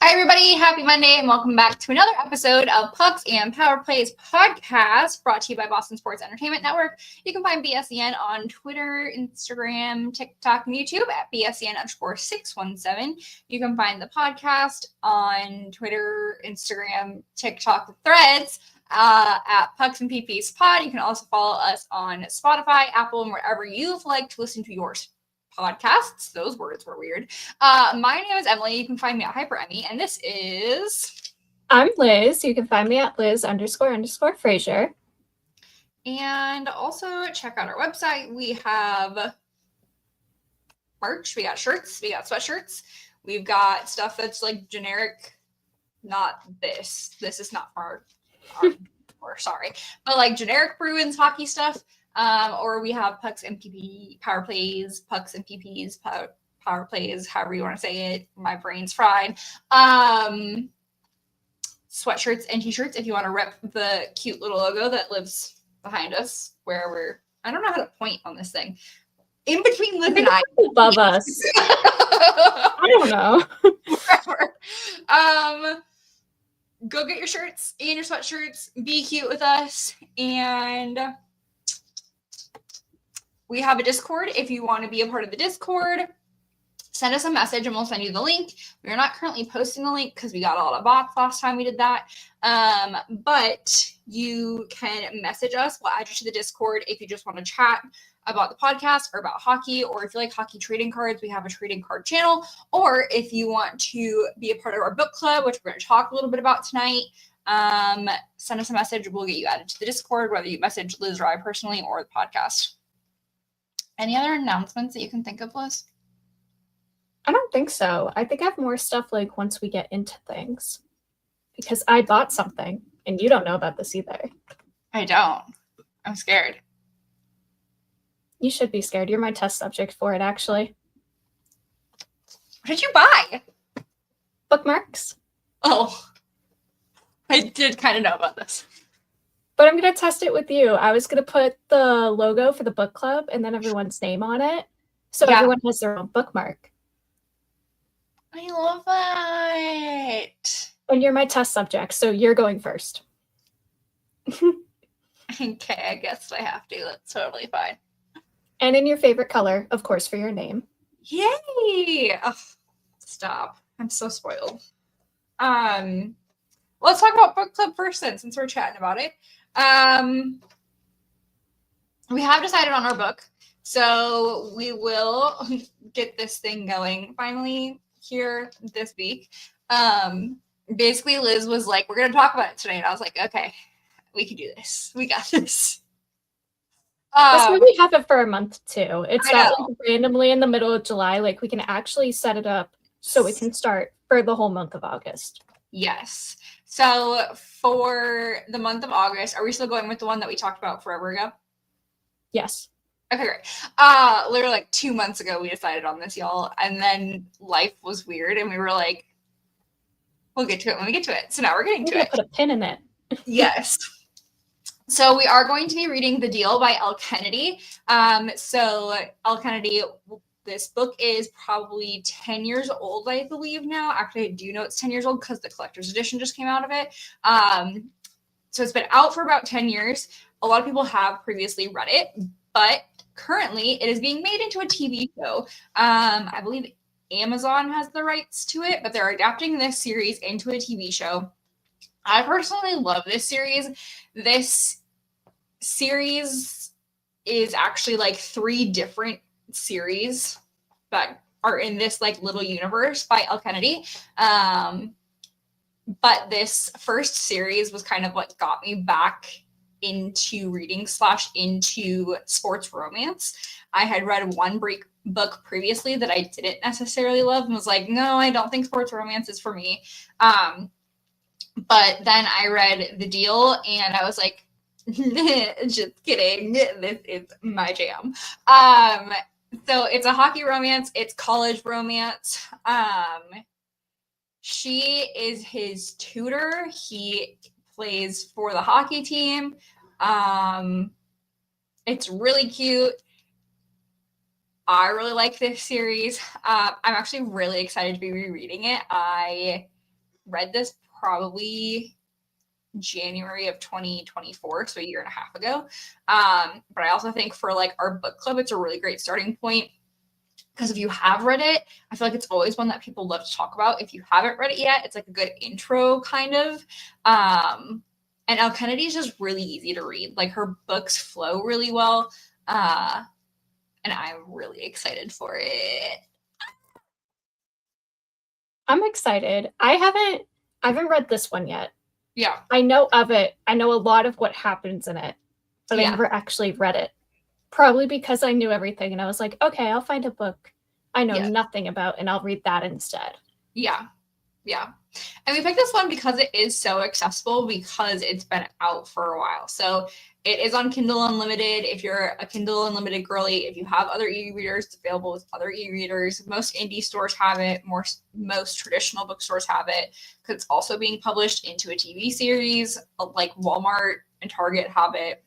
Hi, everybody. Happy Monday, and welcome back to another episode of Pucks and Powerplays podcast, brought to you by Boston Sports Entertainment Network. You can find BSEN on Twitter, Instagram, TikTok, and YouTube at BSEN_617. You can find the podcast on Twitter, Instagram, TikTok, Threads at Pucks and PPs Pod. You can also follow us on Spotify, Apple, and wherever you like to listen to yours. Podcasts. Those words were weird. My name is Emily. You can find me at Hyper Emmy, and this is... I'm Liz. You can find me at Liz__Frazier. And also check out our website. We have merch. We got shirts. We got sweatshirts. We've got stuff that's like generic. Not this. This is not for our sorry. But like generic Bruins hockey stuff. Or we have Pucks and PP, Powerplays, Pucks and PPs, Powerplays, however you want to say it. My brain's fried. Sweatshirts and t-shirts if you want to rep the cute little logo that lives behind us, where we're, I don't know how to point on this thing. In between Liz and I. Above us. I don't know. Whatever. Go get your shirts and your sweatshirts. Be cute with us. And we have a Discord. If you want to be a part of the Discord, send us a message and we'll send you the link. We are not currently posting the link because we got a lot of bots last time we did that. But you can message us. We'll add you to the Discord if you just want to chat about the podcast or about hockey, or if you like hockey trading cards, we have a trading card channel. Or if you want to be a part of our book club, which we're going to talk a little bit about tonight, send us a message. We'll get you added to the Discord, whether you message Liz or I personally or the podcast. Any other announcements that you can think of, Liz? I don't think so. I think I have more stuff like once we get into things. Because I bought something, and you don't know about this either. I don't. I'm scared. You should be scared. You're my test subject for it, actually. What did you buy? Bookmarks. Oh. I did kind of know about this. But I'm going to test it with you. I was going to put the logo for the book club and then everyone's name on it. So everyone has their own bookmark. I love it. And you're my test subject, so you're going first. Okay, I guess I have to. That's totally fine. And in your favorite color, of course, for your name. Yay! Oh, stop. I'm so spoiled. Let's talk about book club first then, since we're chatting about it. We have decided on our book, so we will get this thing going finally here this week. Basically, Liz was like, we're going to talk about it today, and I was like, okay, we can do this. We got this. That's why we have it for a month, too. It's not like randomly in the middle of July. Like, we can actually set it up so we can start for the whole month of August. Yes. So for the month of August, are we still going with the one that we talked about forever ago? Yes. Okay, great. Literally like 2 months ago, we decided on this, y'all. And then life was weird, and we were like, we'll get to it when we get to it. So now we're getting to it. Put a pin in it. Yes. So we are going to be reading The Deal by Elle Kennedy. So Elle Kennedy, this book is probably 10 years old, I believe now. Actually, I do know it's 10 years old because the collector's edition just came out of it. So it's been out for about 10 years. A lot of people have previously read it, but currently it is being made into a TV show. I believe Amazon has the rights to it, but they're adapting this series into a TV show. I personally love this series. This series is actually like 3 different series that are in this like little universe by Elle Kennedy. But this first series was kind of what got me back into reading / into sports romance. I had read one book previously that I didn't necessarily love and was like, no, I don't think sports romance is for me. But then I read The Deal and I was like, just kidding. This is my jam. So it's a hockey romance. It's college romance. She is his tutor. He plays for the hockey team. It's really cute. I really like this series. I'm actually really excited to be rereading it. I read this probably January of 2024, so a year and a half ago. But I also think for like our book club, it's a really great starting point, because if you have read it, I feel like it's always one that people love to talk about. If you haven't read it yet, it's like a good intro kind of. And Elle Kennedy is just really easy to read. Like her books flow really well. And I'm really excited for it. I'm excited. I haven't read this one yet. Yeah. I know of it. I know a lot of what happens in it, but I never actually read it. Probably because I knew everything and I was like, okay, I'll find a book I know nothing about and I'll read that instead. Yeah. Yeah. And we picked this one because it is so accessible, because it's been out for a while. So it is on Kindle Unlimited. If you're a Kindle Unlimited girly, if you have other e-readers, it's available with other e-readers. Most indie stores have it. Most traditional bookstores have it, because it's also being published into a TV series. Like Walmart and Target have it.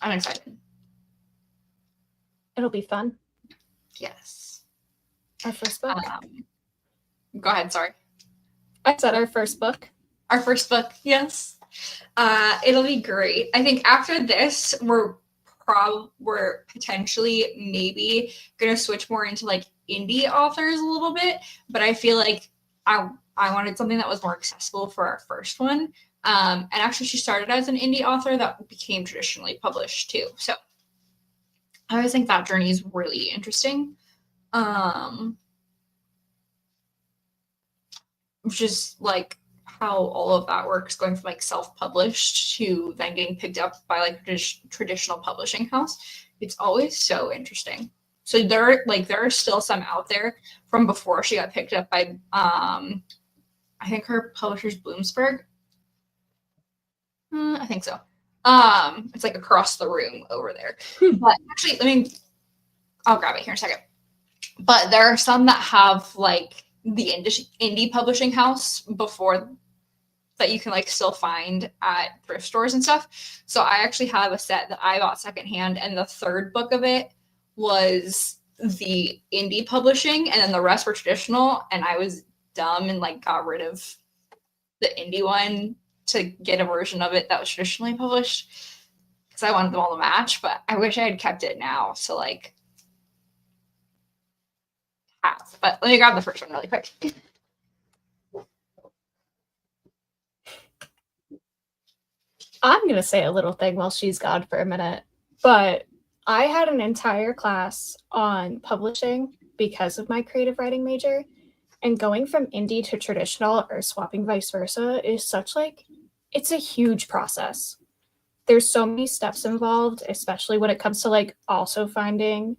I'm excited. It'll be fun. Yes. Our first book. Go ahead, sorry. I said our first book. Our first book, yes. It'll be great. I think after this, we're potentially maybe gonna switch more into like indie authors a little bit, but I feel like I wanted something that was more accessible for our first one. And actually she started as an indie author that became traditionally published too. So I always think that journey is really interesting. Which is like how all of that works, going from like self-published to then getting picked up by like traditional publishing house. It's always so interesting. So there are still some out there from before she got picked up by I think her publisher's Bloomsburg. I think so. It's like across the room over there. But actually, I'll grab it here in a second. But there are some that have like the indie publishing house before that you can like still find at thrift stores and stuff. So I actually have a set that I bought secondhand, and the third book of it was the indie publishing, and then the rest were traditional. And I was dumb and like got rid of the indie one to get a version of it that was traditionally published, because I wanted them all to match. But I wish I had kept it now. So like, but let me grab the first one really quick. I'm going to say a little thing while she's gone for a minute, but I had an entire class on publishing because of my creative writing major, and going from indie to traditional or swapping vice versa is such like, it's a huge process. There's so many steps involved, especially when it comes to like also finding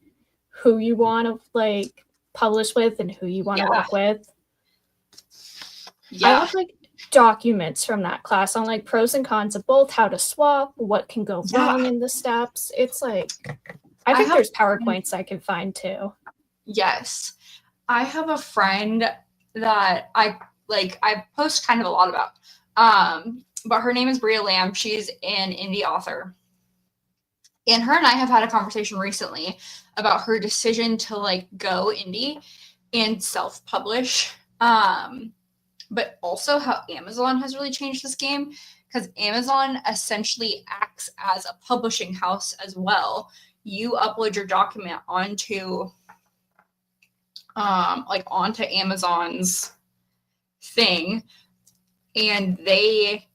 who you want to like publish with and who you want to work with. I have like documents from that class on like pros and cons of both, how to swap, what can go wrong in the steps. It's like, I think there's PowerPoints I can find too. Yes. I have a friend that I post kind of a lot about. But her name is Bria Lamb. She's an indie author. And her and I have had a conversation recently about her decision to like go indie and self-publish. But also how Amazon has really changed this game, because Amazon essentially acts as a publishing house as well. You upload your document onto Amazon's thing, and they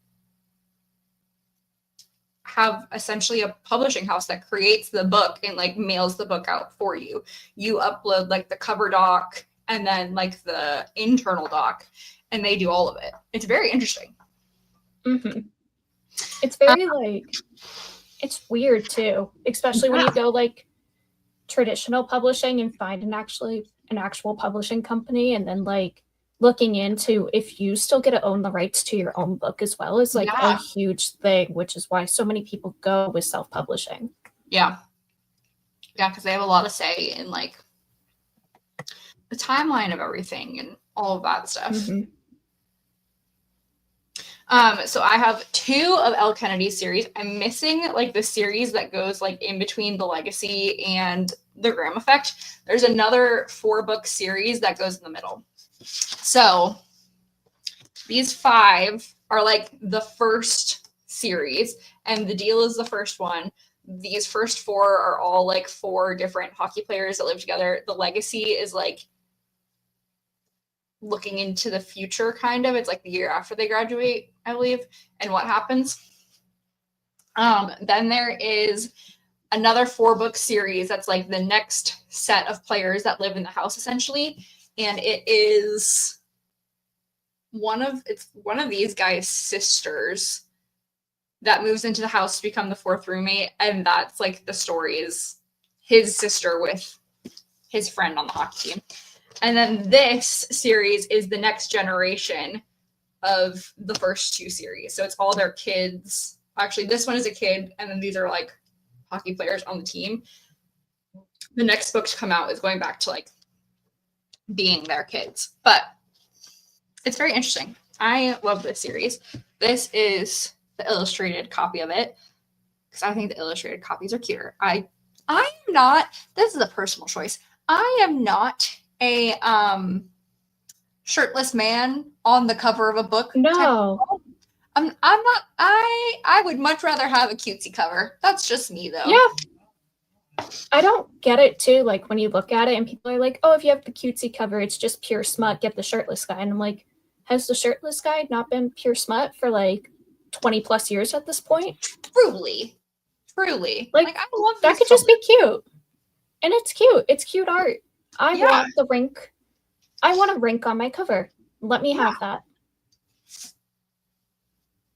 have essentially a publishing house that creates the book and like mails the book out for you. You upload like the cover doc and then like the internal doc, and they do all of it. It's very interesting. Mm-hmm. It's very like, it's weird too, especially when you go like traditional publishing and find an actual publishing company, and then like looking into if you still get to own the rights to your own book as well is like a huge thing, which is why so many people go with self-publishing. Yeah, because they have a lot of say in like the timeline of everything and all of that stuff. Mm-hmm. So I have 2 of Elle Kennedy's series. I'm missing like the series that goes like in between the Legacy and the Graham Effect. There's another 4-book series that goes in the middle. So These 5 are like the first series, and the deal is the first one. These first 4 are all like 4 different hockey players that live together. The legacy is like looking into the future, kind of. It's like the year after they graduate, I believe, and what happens. Then there is another 4-book series that's like the next set of players that live in the house, essentially, and it is one of these guys' sisters that moves into the house to become the 4th roommate, and that's like the story is his sister with his friend on the hockey team. And then this series is the next generation of the first 2 series. So it's all their kids. Actually, this one is a kid, and then these are like hockey players on the team. The next book to come out is going back to like being their kids. But it's very interesting. I love this series. This is the illustrated copy of it because I think the illustrated copies are cuter. I am not, this is a personal choice. I am not a shirtless man on the cover of a book. No. I'm not, I would much rather have a cutesy cover. That's just me though. Yeah. I don't get it too, like when you look at it and people are like, oh, if you have the cutesy cover, it's just pure smut, get the shirtless guy. And I'm like, has the shirtless guy not been pure smut for like 20 plus years at this point? Truly. Like I love that could just be cute. And it's cute. It's cute art. I want the rink. I want a rink on my cover. Let me have that.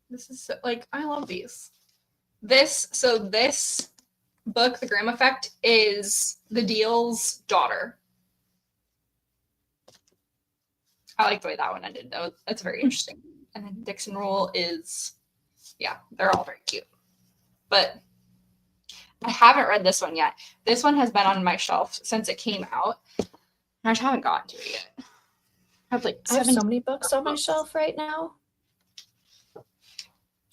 This is so, like, I love these. This book, The Graham Effect, is the Deal's daughter. I like the way that one ended, though. That's very interesting. And then Dixon Rule is, they're all very cute. But I haven't read this one yet. This one has been on my shelf since it came out. I just haven't gotten to it yet. I have so many books on my shelf right now.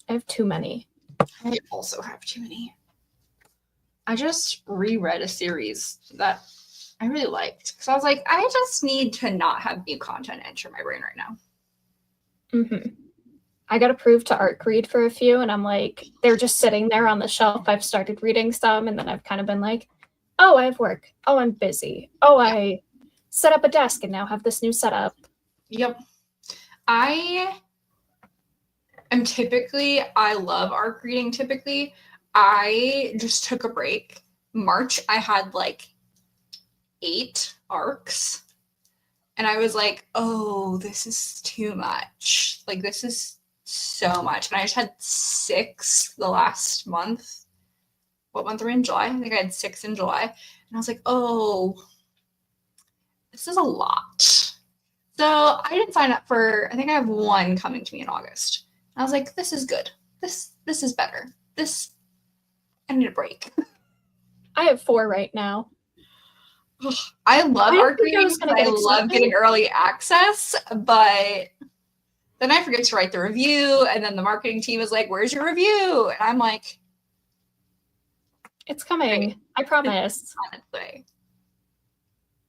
I have too many. I also have too many. I just reread a series that I really liked because I was like, I just need to not have new content enter my brain right now. Mm-hmm. I got approved to art read for a few, and I'm like, they're just sitting there on the shelf. I've started reading some, and then I've kind of been like, oh, I have work. Oh, I'm busy. Oh, I set up a desk and now have this new setup. Yep. I love art reading typically. I just took a break. March, I had like 8 arcs. And I was like, oh, this is too much. Like, this is so much. And I just had 6 the last month. What month are we in? July? I think I had 6 in July. And I was like, oh, this is a lot. So I didn't sign up for, I think I have 1 coming to me in August. I was like, this is good. This is better. I need a break. I have 4 right now. I love art reading. I love getting early access, but then I forget to write the review, and then the marketing team is like, where's your review? And I'm like, it's coming. I promise. It's on its way.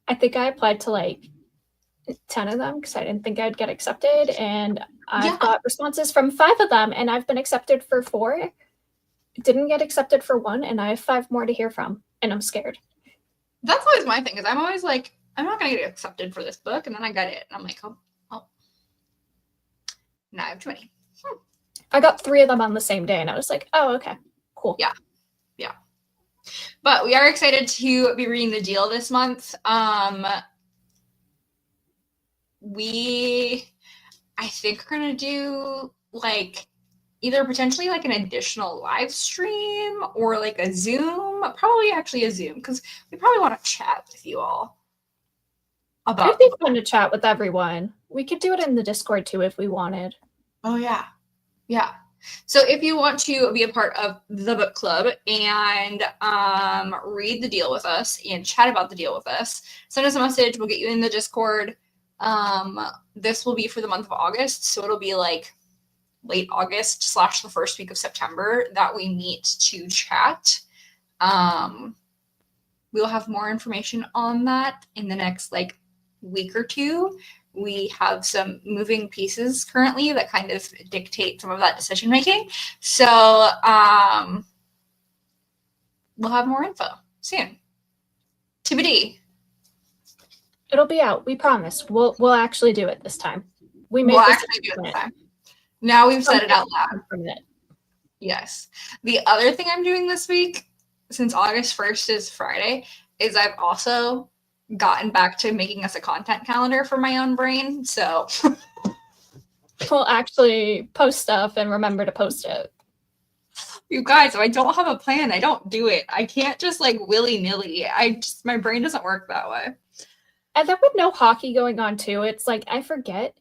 I think I applied to like 10 of them because I didn't think I'd get accepted, and I've got responses from 5 of them, and I've been accepted for 4. Didn't get accepted for 1, and I have 5 more to hear from, and I'm scared. That's always my thing, is I'm always like, I'm not going to get accepted for this book, and then I get it, and I'm like, oh. Now I have 20. I got 3 of them on the same day, and I was like, oh, okay, cool. Yeah. But we are excited to be reading The Deal this month. I think we're going to do, like, either potentially, like, an additional live stream or, like, a Zoom. Probably actually a Zoom, because we probably want to chat with you all about It'd be fun to chat with everyone. We could do it in the Discord, too, if we wanted. Oh, yeah. Yeah. So if you want to be a part of the book club and read the deal with us and chat about the deal with us, send us a message. We'll get you in the Discord. This will be for the month of August, so it'll be like late August / the first week of September that we meet to chat. We'll have more information on that in the next like week or two. we have some moving pieces currently that kind of dictate some of that decision making. So we'll have more info soon. TBD. It'll be out. We promise. We'll actually do it this time. We'll actually do it this time. Now we've said it out loud. Yes. The other thing I'm doing this week, since August 1st is Friday, is I've also gotten back to making us a content calendar for my own brain. So we'll actually post stuff and remember to post it. You guys, if I don't have a plan, I don't do it. I can't just like willy-nilly. My brain doesn't work that way. And then with no hockey going on too, it's like I forget.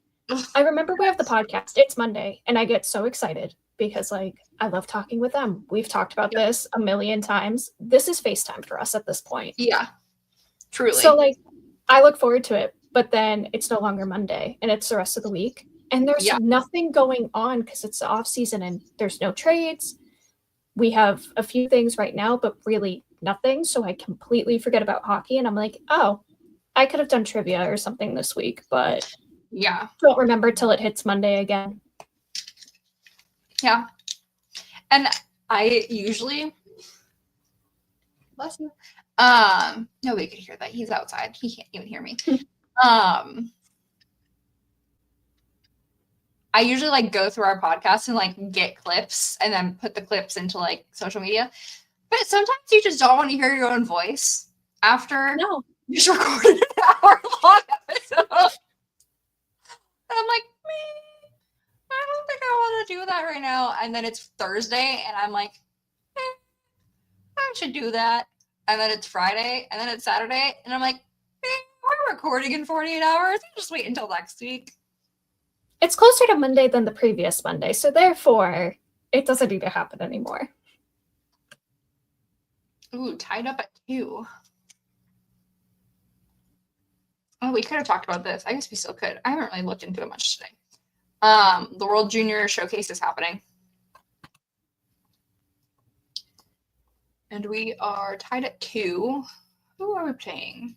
I remember we have the podcast. It's Monday, and I get so excited because like I love talking with them. We've talked about this a million times. This is FaceTime for us at this point. Yeah. Truly. So like I look forward to it, but then it's no longer Monday and it's the rest of the week. And there's nothing going on because it's the off season and there's no trades. We have a few things right now, but really nothing. So I completely forget about hockey. And I'm like, oh, I could have done trivia or something this week, but don't remember till it hits Monday again. Yeah. And I usually, bless you. Nobody could hear that. He's outside. He can't even hear me. I usually like go through our podcast and like get clips and then put the clips into like social media. But sometimes you just don't want to hear your own voice after you just recorded an hour-long episode. And I'm like, I don't think I want to do that right now. And then it's Thursday and I'm like, I should do that. And then it's Friday and then it's Saturday and I'm like, we're recording in 48 hours. Just wait until next week. It's closer to Monday than the previous Monday, so therefore, it doesn't need to happen anymore. Ooh, tied up at 2. Oh, we could have talked about this. I guess we still could. I haven't really looked into it much today. The World Junior Showcase is happening. And we are tied at 2. Who are we playing?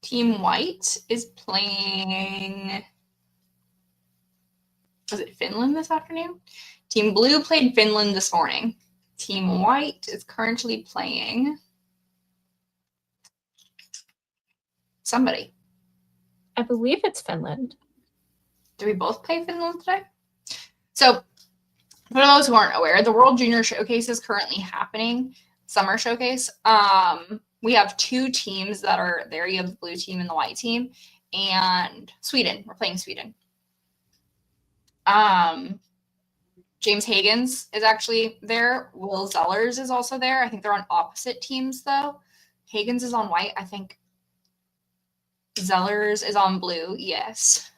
Team White is playing, was it Finland this afternoon? Team Blue played Finland this morning. Team White is currently playing somebody. I believe it's Finland. Do we both play Finland today? So, for those who aren't aware, the World Junior Showcase is currently happening, Summer Showcase. We have 2 teams that are there. You have the blue team and the white team. And Sweden. We're playing Sweden. James Hagens is actually there. Will Zellers is also there. I think they're on opposite teams, though. Hagens is on white. I think Zellers is on blue. Yes.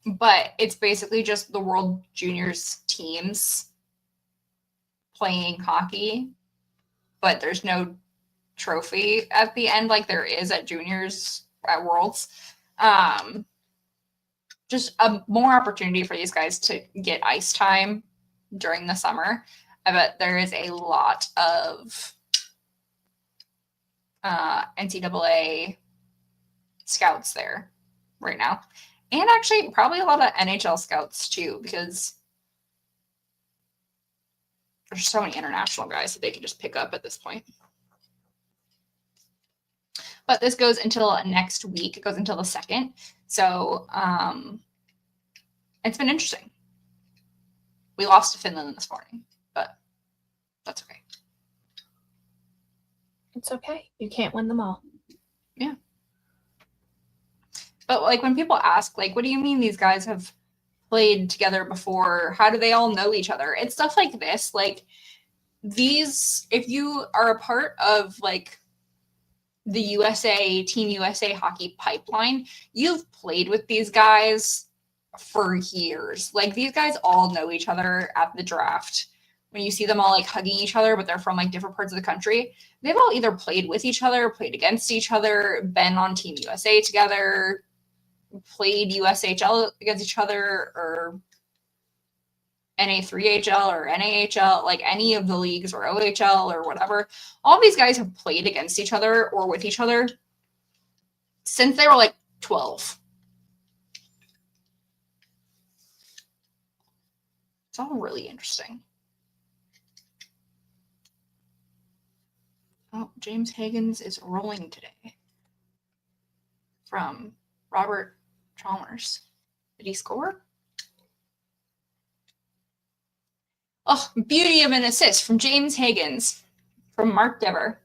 But it's basically just the World Juniors teams playing hockey, but there's no trophy at the end like there is at juniors at Worlds. Just a more opportunity for these guys to get ice time during the summer. I bet there is a lot of NCAA scouts there right now. And actually probably a lot of NHL scouts too, because there's so many international guys that they can just pick up at this point. But this goes until next week. It goes until the 2nd. So it's been interesting. We lost to Finland this morning, but that's okay. It's okay. You can't win them all. Yeah. But like when people ask, like, what do you mean these guys have played together before? How do they all know each other? It's stuff like this. Like these, if you are a part of like the Team USA hockey pipeline, you've played with these guys for years. Like these guys all know each other at the draft. When you see them all like hugging each other, but they're from like different parts of the country, they've all either played with each other, played against each other, been on Team USA together, played USHL against each other, NA3HL or NAHL, like any of the leagues, or OHL or whatever. All these guys have played against each other or with each other since they were like 12. It's all really interesting. Oh, James Higgins is rolling today from Robert Chalmers. Did he score? Oh, beauty of an assist from James Higgins from Mark Dever.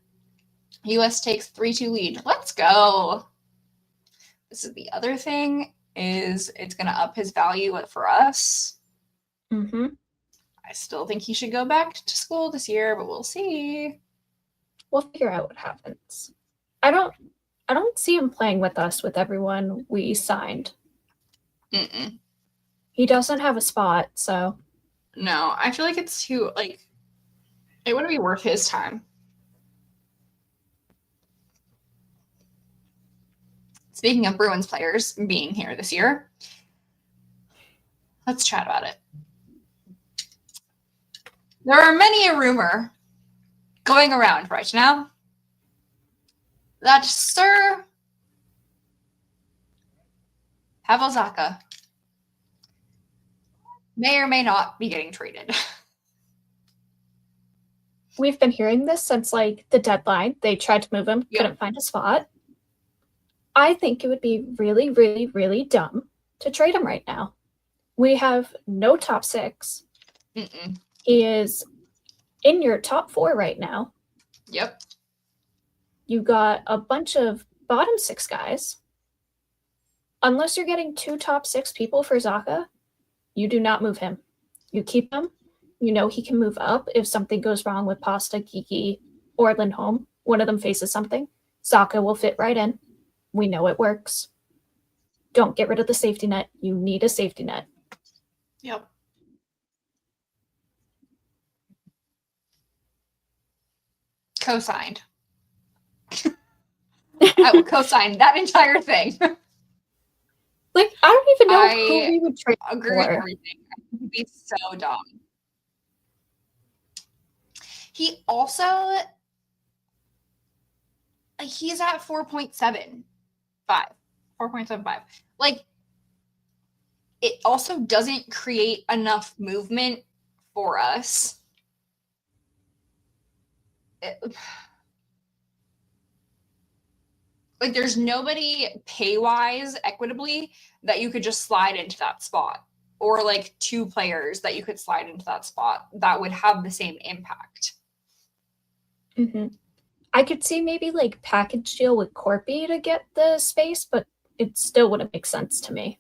US takes 3-2 lead. Let's go. This is the other thing, is it's going to up his value for us. Mm-hmm. I still think he should go back to school this year, but we'll see. We'll figure out what happens. I don't see him playing with us with everyone we signed. Mm-mm. He doesn't have a spot, so. No, I feel like it's too, like, it wouldn't be worth his time. Speaking of Bruins players being here this year, let's chat about it. There are many a rumor going around right now that Sir Pavel Zacha may or may not be getting traded. We've been hearing this since like the deadline. They tried to move him, couldn't find a spot. I think it would be really, really, really dumb to trade him right now. We have no top 6. Mm-mm. He is in your top 4 right now. Yep. You got a bunch of bottom 6 guys. Unless you're getting 2 top 6 people for Zacha, you do not move him. You keep him. You know he can move up if something goes wrong with Pasta, Kiki, or Lindholm. One of them faces something. Zacha will fit right in. We know it works. Don't get rid of the safety net. You need a safety net. Yep. Co-signed. I will co-sign that entire thing. Like, I don't even know who we would trade agree for. with everything. I think it'd be so dumb. He also, like, he's at 4.75. 4.75. Like, it also doesn't create enough movement for us. Like, there's nobody pay-wise, equitably, that you could just slide into that spot. Or, like, 2 players that you could slide into that spot that would have the same impact. Mm-hmm. I could see maybe, like, package deal with Corpy to get the space, but it still wouldn't make sense to me.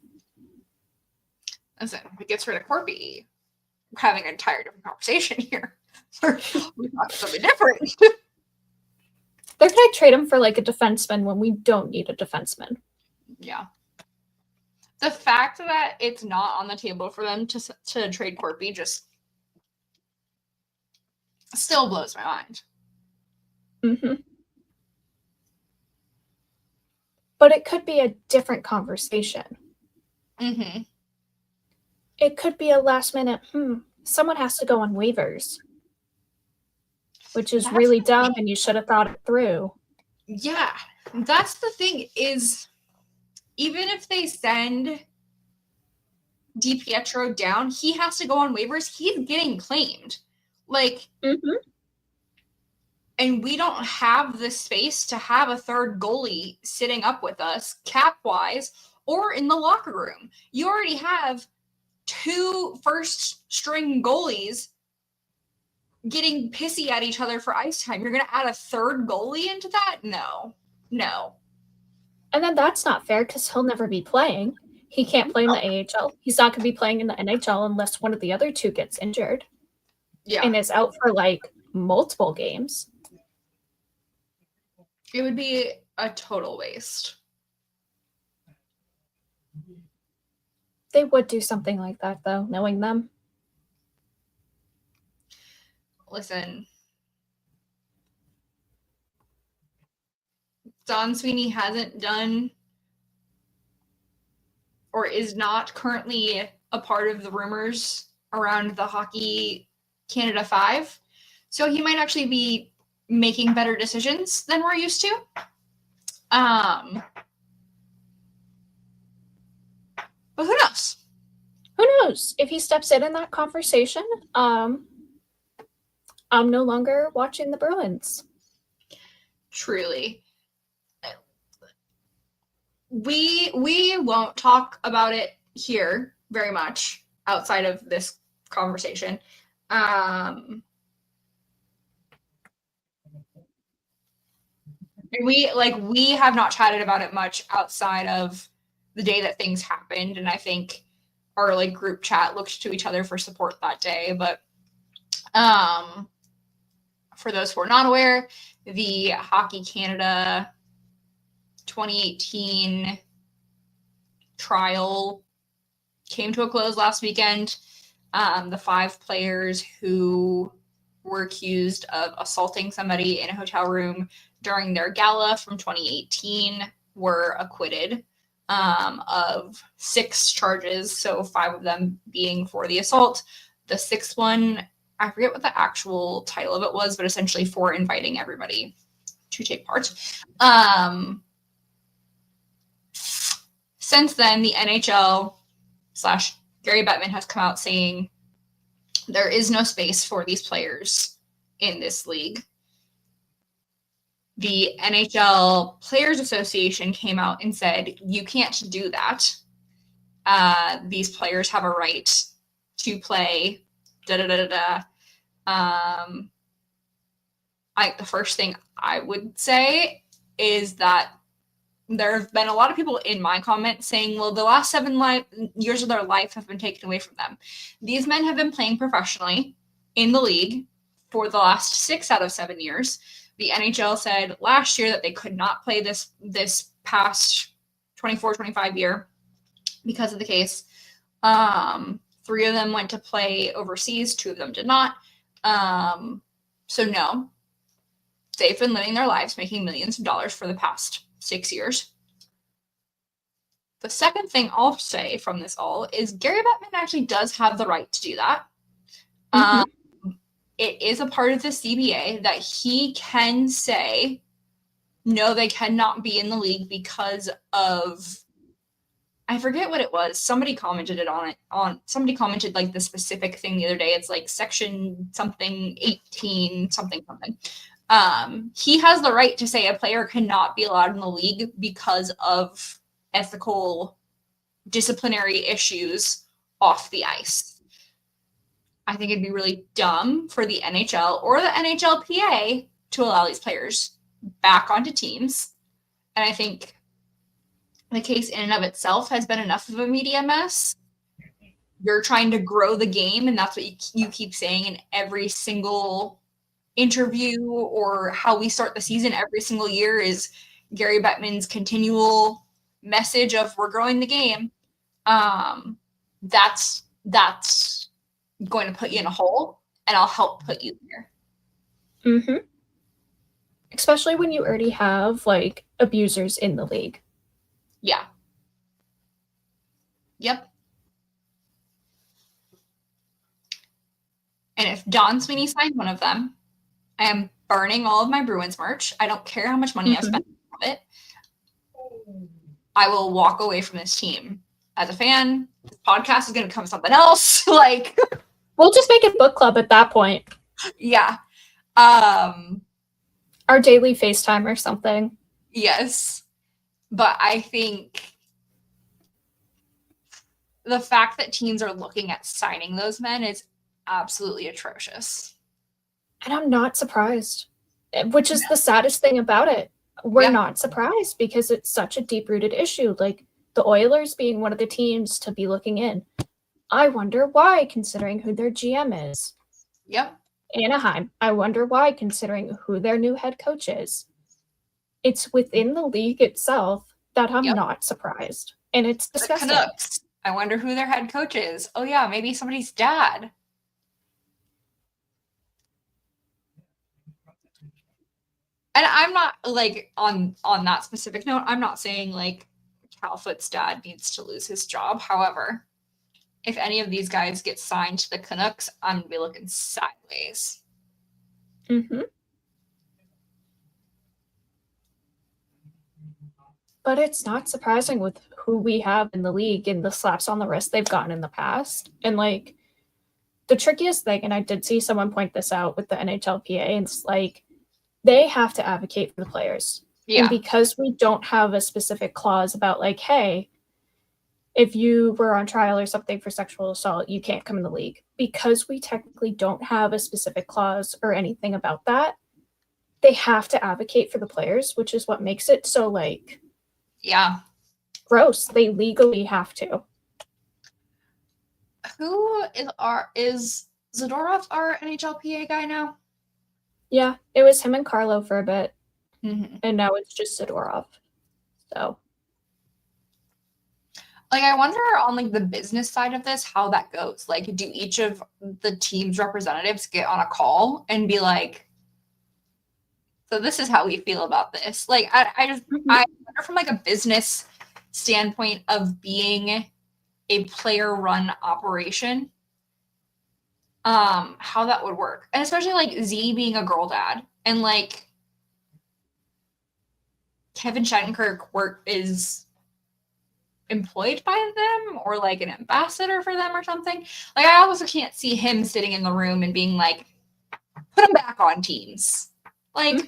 Listen, if it gets rid of Corpy, we're having an entire different conversation here. We're talking something different. They're going to trade him for, like, a defenseman when we don't need a defenseman. Yeah. The fact that it's not on the table for them to trade Corpy just still blows my mind. Mm-hmm. But it could be a different conversation. Mm-hmm. It could be a last minute, someone has to go on waivers. Which is really dumb, and you should have thought it through. Yeah, that's the thing, is even if they send DiPietro down, he has to go on waivers. He's getting claimed. Like, and we don't have the space to have a third goalie sitting up with us, cap-wise, or in the locker room. You already have 2 first-string goalies getting pissy at each other for ice time. You're going to add a third goalie into that? No. And then that's not fair because he'll never be playing. He can't play in the AHL. He's not going to be playing in the NHL unless one of the other 2 gets injured. Yeah. And is out for, like, multiple games. It would be a total waste. They would do something like that, though, knowing them. Listen, Don Sweeney hasn't done or is not currently a part of the rumors around the Hockey Canada 5. So he might actually be making better decisions than we're used to. But who knows? Who knows? If he steps in that conversation, I'm no longer watching the Bruins. Truly. We won't talk about it here very much outside of this conversation. We have not chatted about it much outside of the day that things happened, and I think our like group chat looked to each other for support that day. But for those who are not aware, the Hockey Canada 2018 trial came to a close last weekend. The 5 players who were accused of assaulting somebody in a hotel room during their gala from 2018 were acquitted of 6 charges, so 5 of them being for the assault. The 6th one, I forget what the actual title of it was, but essentially for inviting everybody to take part. Since then, the NHL / Gary Bettman has come out saying there is no space for these players in this league. The NHL Players Association came out and said, you can't do that. These players have a right to play. The first thing I would say is that there have been a lot of people in my comments saying, well, the last 7 years of their life have been taken away from them. These men have been playing professionally in the league for the last 6 out of 7 years. The NHL said last year that they could not play this past 24-25 year because of the case. 3 of them went to play overseas. 2 of them did not. So no, they've been living their lives making millions of dollars for the past 6 years. The second thing I'll say from this all is Gary Bettman actually does have the right to do that. It is a part of the CBA that he can say, no, they cannot be in the league because of, I forget what it was. Somebody commented somebody commented like the specific thing the other day. It's like section something 18 something. He has the right to say a player cannot be allowed in the league because of ethical disciplinary issues off the ice. I think it'd be really dumb for the NHL or the NHLPA to allow these players back onto teams. And I think the case in and of itself has been enough of a media mess. You're trying to grow the game, and that's what you keep saying in every single interview or how we start the season every single year is Gary Bettman's continual message of we're growing the game. That's going to put you in a hole, and I'll help put you there. Especially when you already have like abusers in the league. Yeah. Yep. And if Don Sweeney signed one of them, I am burning all of my Bruins merch. I don't care how much money I've spent on it. I will walk away from this team. As a fan, this podcast is going to become something else. Like, we'll just make a book club at that point. Yeah. Our daily FaceTime or something. Yes. But I think the fact that teams are looking at signing those men is absolutely atrocious. And I'm not surprised, which is the saddest thing about it. We're not surprised because it's such a deep-rooted issue, like the Oilers being one of the teams to be looking in. I wonder why, considering who their GM is. Yep. Anaheim, I wonder why, considering who their new head coach is. It's within the league itself that I'm not surprised. And it's disgusting. The Canucks, I wonder who their head coach is. Oh yeah, maybe somebody's dad. And I'm not like on that specific note, I'm not saying like Calfoot's dad needs to lose his job. However, if any of these guys get signed to the Canucks, I'm gonna be looking sideways. Mm-hmm. But it's not surprising with who we have in the league and the slaps on the wrist they've gotten in the past. And like the trickiest thing, and I did see someone point this out with the NHLPA, and it's like they have to advocate for the players. Yeah. And because we don't have a specific clause about like, hey, if you were on trial or something for sexual assault, you can't come in the league. Because we technically don't have a specific clause or anything about that, they have to advocate for the players, which is what makes it so like Yeah. gross. They legally have to. Who is Zadorov our NHLPA guy now? Yeah, it was him and Carlo for a bit, Mm-hmm. and now it's just Zadorov. So, like, I wonder on like the business side of this how that goes. Like, do each of the team's representatives get on a call and be like, "So this is how we feel about this." Like, I wonder from like a business standpoint of being a player-run operation, how that would work, and especially like Z being a girl dad and like Kevin Shattenkirk is employed by them or like an ambassador for them or something. Like I also can't see him sitting in the room and being like, put him back on teams. Like,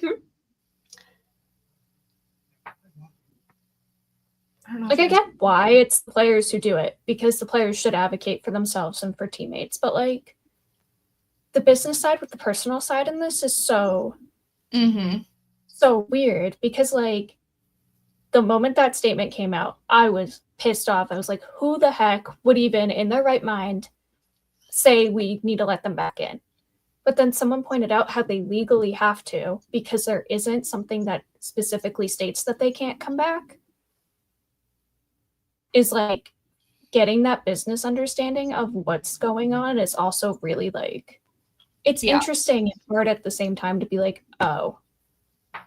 I don't know. like I get why it's the players who do it, because the players should advocate for themselves and for teammates. But like the business side with the personal side in this is so weird, because like the moment that statement came out, I was pissed off. I was like, who the heck would even in their right mind say we need to let them back in? But then someone pointed out how they legally have to, because there isn't something that specifically states that they can't come back. Is like getting that business understanding of what's going on is also really like, it's interesting and hard at the same time to be like, oh,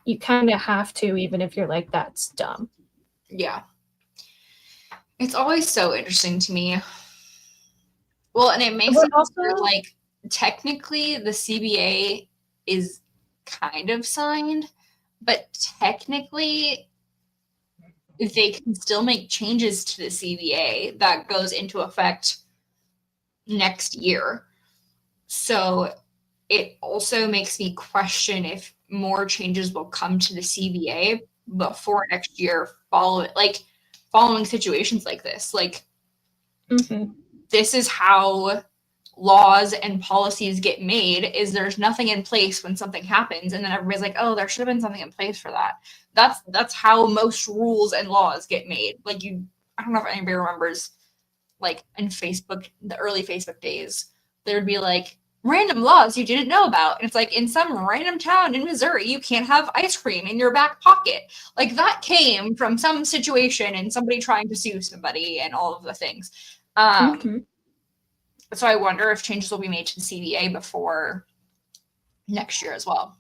you kind of have to, even if you're like, that's dumb. Yeah. It's always so interesting to me. Well, and it makes it also like technically the CBA is kind of signed, but technically they can still make changes to the CBA that goes into effect next year. So it also makes me question if more changes will come to the CBA before next year, following situations like this. Like, this is how laws and policies get made, is there's nothing in place when something happens, and then everybody's like, oh, there should have been something in place for that. That's how most rules and laws get made. Like, I don't know if anybody remembers, like, in Facebook, the early Facebook days, there would be like random laws you didn't know about, and it's like, in some random town in Missouri you can't have ice cream in your back pocket. Like, that came from some situation and somebody trying to sue somebody and all of the things. So I wonder if changes will be made to the CBA before next year as well.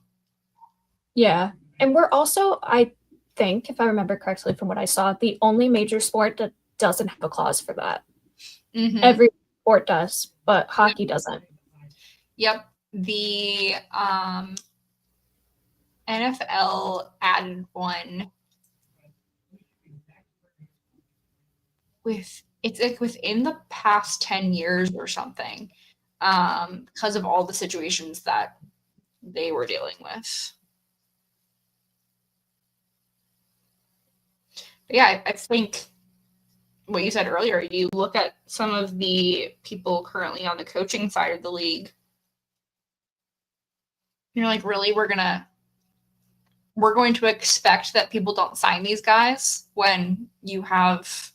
Yeah. And we're also, I think, if I remember correctly from what I saw, the only major sport that doesn't have a clause for that. Every sport does, but hockey doesn't. Yep. The NFL added one it's like within the past 10 years or something, because of all the situations that they were dealing with. But yeah, I think what you said earlier, you look at some of the people currently on the coaching side of the league, you're like, really, we're going to expect that people don't sign these guys when you have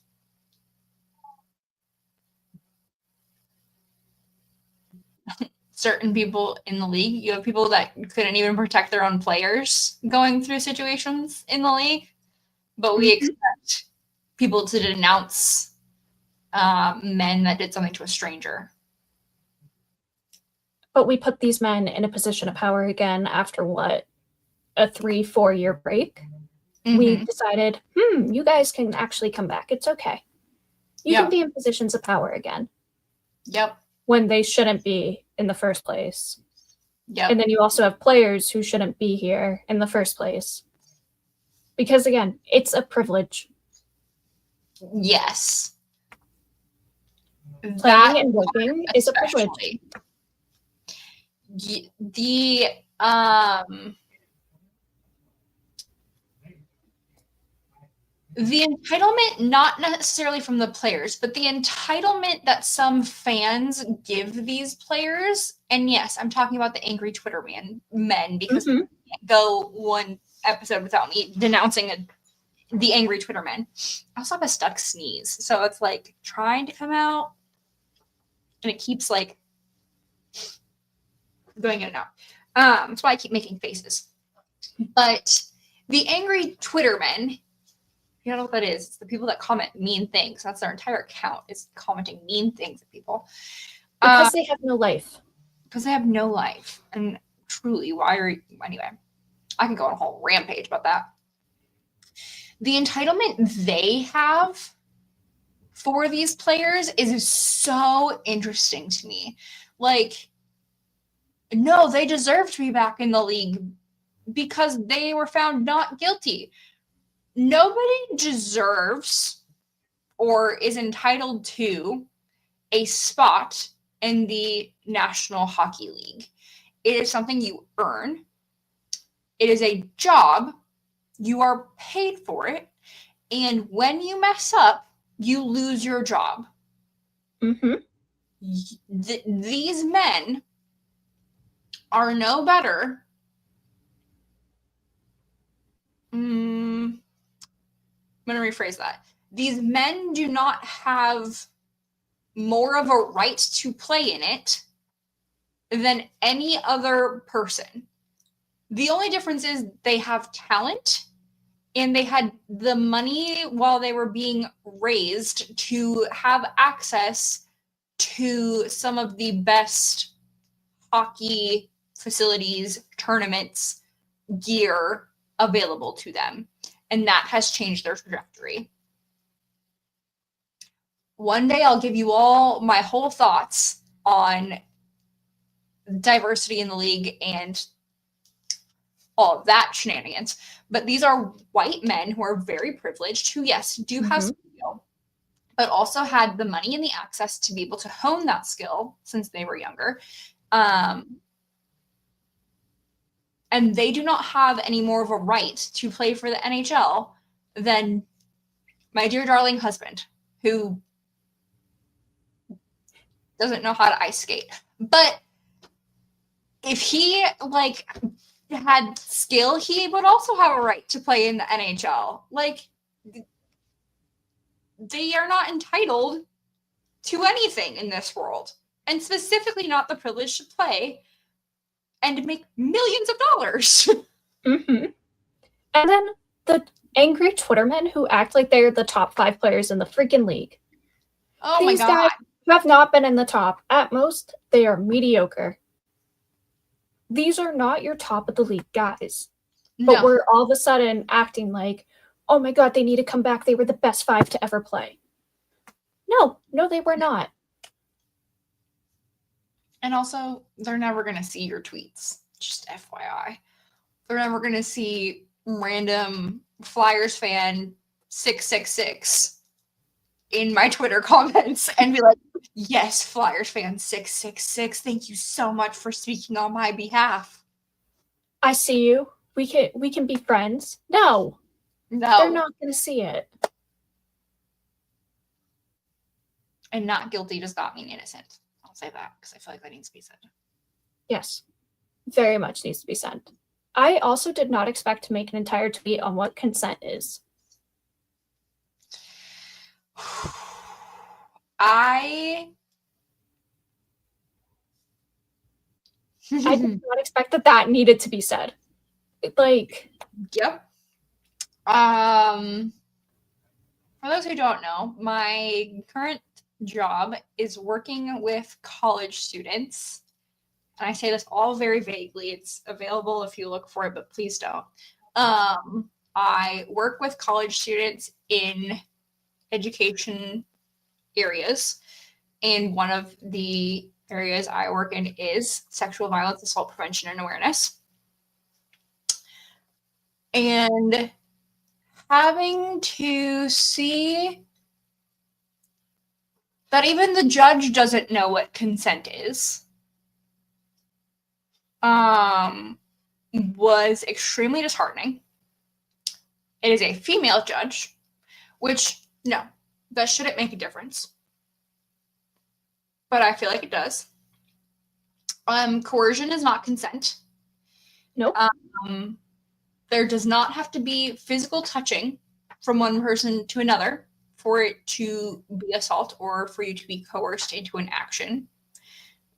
certain people in the league. You have people that couldn't even protect their own players going through situations in the league, but we expect people to denounce men that did something to a stranger. But we put these men in a position of power again after what, a 3-4 year break. We decided, you guys can actually come back. It's okay. You can be in positions of power again. Yep. when they shouldn't be in the first place. Yep. And then you also have players who shouldn't be here in the first place. Because again, it's a privilege. Yes. Playing and working is a privilege. The entitlement, not necessarily from the players, but the entitlement that some fans give these players, and yes, I'm talking about the angry Twitter men, because they can't go one episode without me denouncing the angry Twitter men. I also have a stuck sneeze, so it's like trying to come out, and it keeps like going in and out. That's why I keep making faces. But the angry Twitter men, you know what that is? It's the people that comment mean things. That's their entire account, is commenting mean things at people. Because they have no life. Because they have no life. And truly, why are you... Anyway, I can go on a whole rampage about that. The entitlement they have for these players is so interesting to me. Like, no, they deserve to be back in the league because they were found not guilty. Nobody deserves or is entitled to a spot in the National Hockey League. It is something you earn. It is a job. You are paid for it. And when you mess up, you lose your job. These men are no better. I'm going to rephrase that. These men do not have more of a right to play in it than any other person. The only difference is they have talent and they had the money while they were being raised to have access to some of the best hockey facilities, tournaments, gear available to them. And that has changed their trajectory. One day I'll give you all my whole thoughts on diversity in the league and all of that shenanigans. But these are white men who are very privileged, who, yes, do have skill, but also had the money and the access to be able to hone that skill since they were younger. And they do not have any more of a right to play for the NHL than my dear darling husband, who doesn't know how to ice skate. But if he like had skill, he would also have a right to play in the NHL. Like, they are not entitled to anything in this world, and specifically not the privilege to play and make millions of dollars. And then the angry Twittermen who act like they're the top 5 players in the freaking league. Oh These my God. guys have not been in the top. At most, they are mediocre. These are not your top of the league guys. No. But we're all of a sudden acting like, oh my God, they need to come back. They were the best 5 to ever play. No, they were not. And also, they're never going to see your tweets. Just FYI. They're never going to see random Flyers fan 666 in my Twitter comments and be like, yes, Flyers fan 666, thank you so much for speaking on my behalf. I see you. We can be friends. No. They're not going to see it. And not guilty does not mean innocent. I'll say that because I feel like that needs to be said. Yes. Very much needs to be said. I also did not expect to make an entire tweet on what consent is. I did not expect that needed to be said. Like, yep. For those who don't know, my current job is working with college students. And I say this all very vaguely. It's available if you look for it, but please don't. I work with college students in education areas. in one of the areas I work in is sexual violence, assault prevention, and awareness. And having to see that even the judge doesn't know what consent is was extremely disheartening. It is a female judge, which, no, that shouldn't make a difference. But I feel like it does. Coercion is not consent. Nope. There does not have to be physical touching from one person to another for it to be assault or for you to be coerced into an action,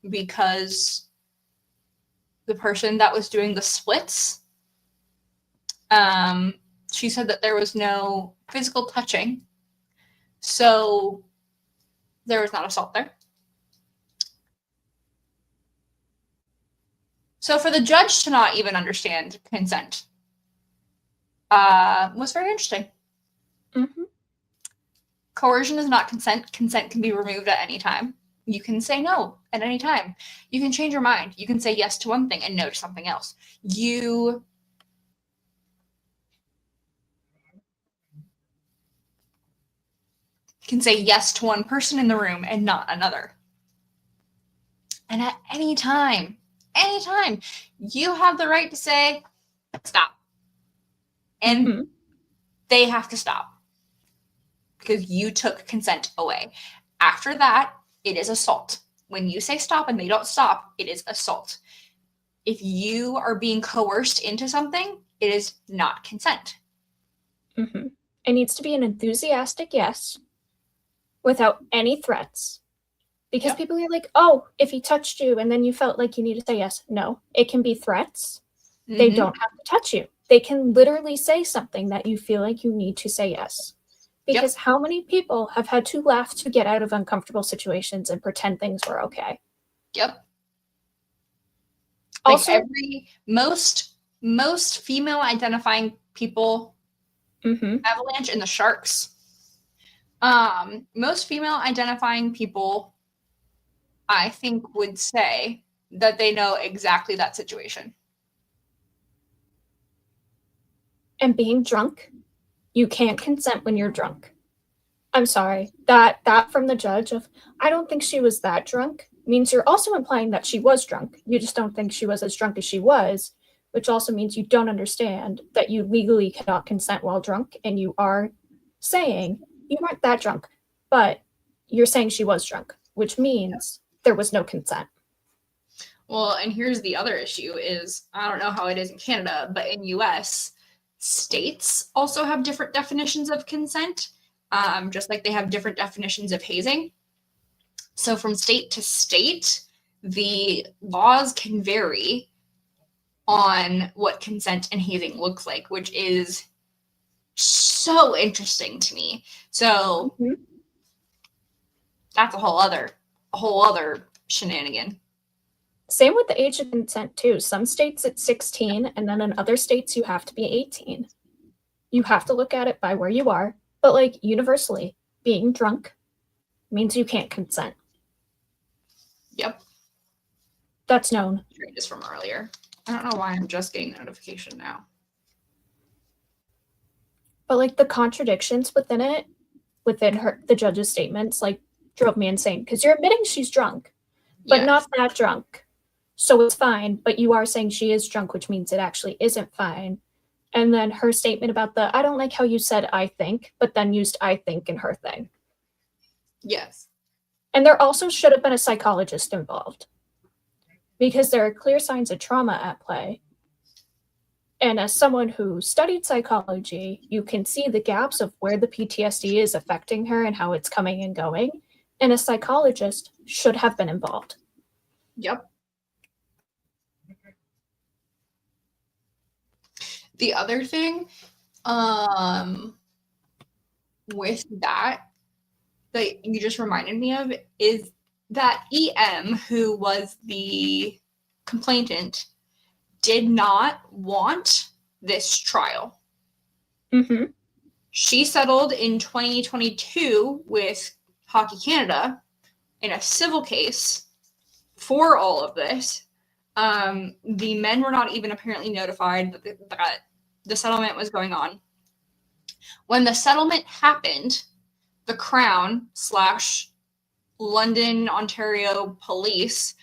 because the person that was doing the splits, she said that there was no physical touching, so there was not assault there. So for the judge to not even understand consent was very interesting. Mm-hmm. Coercion is not consent. Consent can be removed at any time. You can say no at any time. You can change your mind. You can say yes to one thing and no to something else. You can say yes to one person in the room and not another. And at any time, you have the right to say, stop. And they have to stop because you took consent away. After that, it is assault. When you say stop and they don't stop, it is assault. If you are being coerced into something, it is not consent. Mm-hmm. It needs to be an enthusiastic yes without any threats. Because people are like, oh, if he touched you and then you felt like you need to say yes. No, it can be threats. Mm-hmm. They don't have to touch you. They can literally say something that you feel like you need to say yes. Because how many people have had to laugh to get out of uncomfortable situations and pretend things were okay? Yep. Also, like most female identifying people, Avalanche and the Sharks. Most female identifying people, I think, would say that they know exactly that situation. And being drunk, you can't consent when you're drunk. I'm sorry. That from the judge of, I don't think she was that drunk, means you're also implying that she was drunk. You just don't think she was as drunk as she was, which also means you don't understand that you legally cannot consent while drunk, and you are saying you weren't that drunk, but you're saying she was drunk, which means there was no consent. Well, and here's the other issue is, I don't know how it is in Canada, but in US, states also have different definitions of consent, just like they have different definitions of hazing. So from state to state, the laws can vary on what consent and hazing looks like, which is so interesting to me. So that's a whole other shenanigan. Same with the age of consent too. Some states it's 16, and then in other states you have to be 18. You have to look at it by where you are, but like universally, being drunk means you can't consent. Yep. That's known. Just from earlier. I don't know why I'm just getting notification now. But like the contradictions within the judge's statements, like drove me insane, because you're admitting she's drunk, but not that drunk. So it's fine, but you are saying she is drunk, which means it actually isn't fine. And then her statement about I don't like how you said I think, but then used I think in her thing. Yes. And there also should have been a psychologist involved, because there are clear signs of trauma at play. And as someone who studied psychology, you can see the gaps of where the PTSD is affecting her and how it's coming and going. And a psychologist should have been involved. Yep. The other thing with that you just reminded me of is that EM, who was the complainant, did not want this trial. She settled in 2022 with Hockey Canada in a civil case for all of this. The men were not even apparently notified that the settlement was going on. When the settlement happened, the Crown / London, Ontario police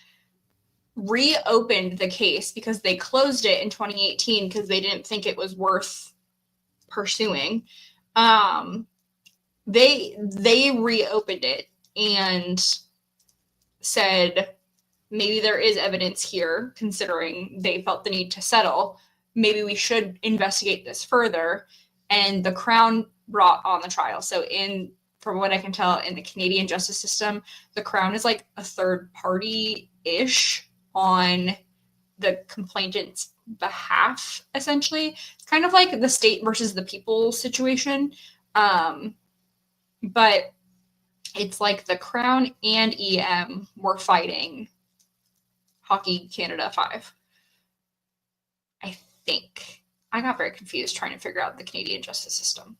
reopened the case because they closed it in 2018 because they didn't think it was worth pursuing. They reopened it and said maybe there is evidence here, considering they felt the need to settle. Maybe we should investigate this further. And the Crown brought on the trial. So from what I can tell, in the Canadian justice system, the Crown is like a third party-ish on the complainant's behalf, essentially. It's kind of like the state versus the people situation. But it's like the Crown and EM were fighting Hockey Canada 5. I think. I got very confused trying to figure out the Canadian justice system.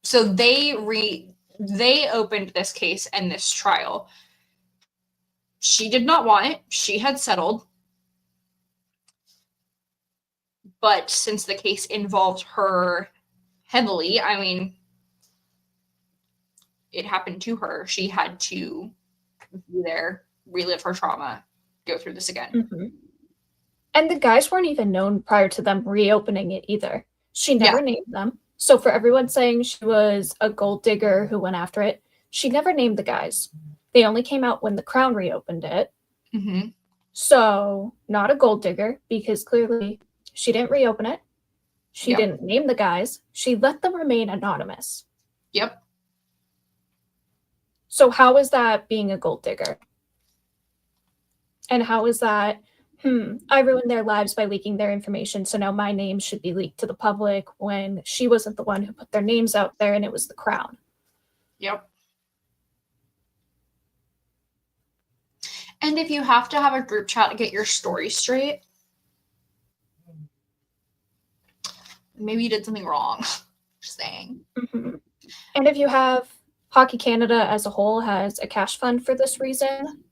So they opened this case and this trial. She did not want it. She had settled. But since the case involved her heavily, I mean, it happened to her. She had to be there, relive her trauma, go through this again. Mm-hmm. And the guys weren't even known prior to them reopening it either. She never named them. So for everyone saying she was a gold digger who went after it, she never named the guys. They only came out when the Crown reopened it. Mm-hmm. So not a gold digger, because clearly she didn't reopen it. She didn't name the guys. She let them remain anonymous. Yep. So how is that being a gold digger? And how is that, I ruined their lives by leaking their information, so now my name should be leaked to the public, when she wasn't the one who put their names out there and it was the Crown? Yep. And if you have to have a group chat to get your story straight, maybe you did something wrong. Just saying. Mm-hmm. And if you have Hockey Canada as a whole has a cash fund for this reason,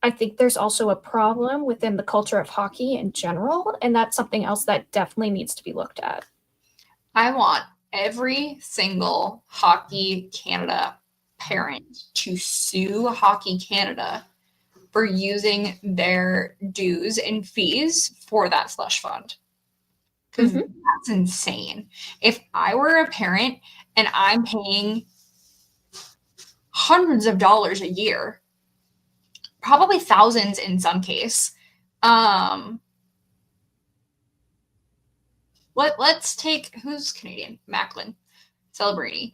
I think there's also a problem within the culture of hockey in general, and that's something else that definitely needs to be looked at. I want every single Hockey Canada parent to sue Hockey Canada for using their dues and fees for that slush fund. Because that's insane. If I were a parent and I'm paying hundreds of dollars a year, probably thousands in some case, let's take, who's Canadian? Macklin Celebrini.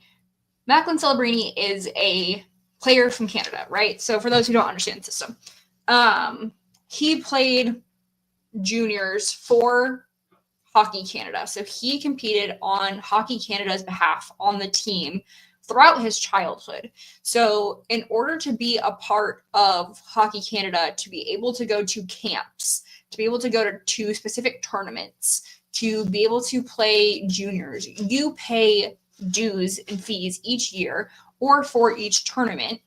Macklin Celebrini is a player from Canada, right? So for those who don't understand the system, he played juniors for Hockey Canada. So he competed on Hockey Canada's behalf on the team throughout his childhood. So in order to be a part of Hockey Canada, to be able to go to camps, to be able to go to specific tournaments, to be able to play juniors, you pay dues and fees each year or for each tournament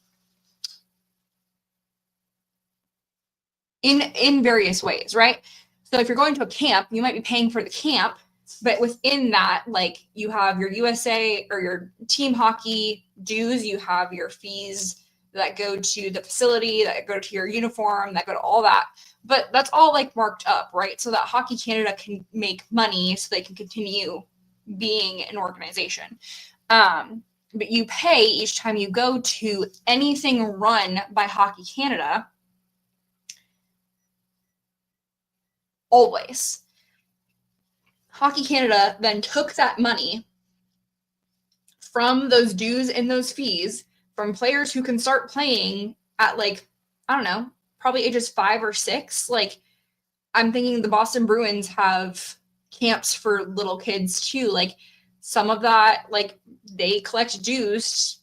in various ways, right? So if you're going to a camp, you might be paying for the camp, but within that, like, you have your USA or your team hockey dues, you have your fees that go to the facility, that go to your uniform, that go to all that. But that's all like marked up, right? So that Hockey Canada can make money so they can continue being an organization. But you pay each time you go to anything run by Hockey Canada. Always. Hockey Canada then took that money from those dues and those fees from players who can start playing at, like, I don't know, probably ages 5 or 6. Like, I'm thinking the Boston Bruins have camps for little kids too. Like, some of that, like, they collect dues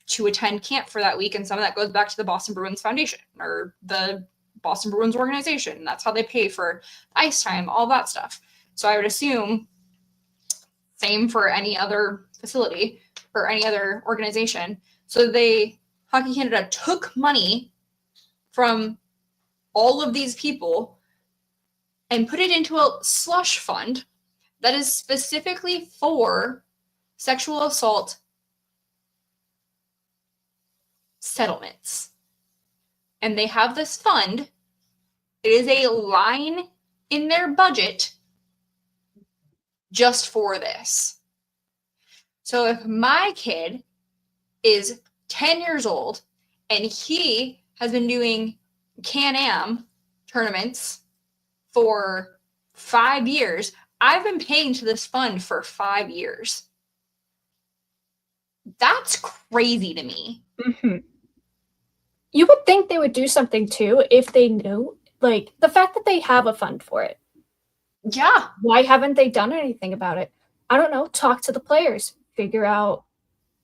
to attend camp for that week, and some of that goes back to the Boston Bruins Foundation or the Boston Bruins organization. That's how they pay for ice time, all that stuff. So I would assume same for any other facility. or any other organization. So Hockey Canada took money from all of these people and put it into a slush fund that is specifically for sexual assault settlements. And they have this fund. It is a line in their budget just for this. So if my kid is 10 years old and he has been doing Can-Am tournaments for 5 years, I've been paying to this fund for 5 years. That's crazy to me. Mm-hmm. You would think they would do something too if they knew, like, the fact that they have a fund for it. Yeah. Why haven't they done anything about it? I don't know. Talk to the players. Figure out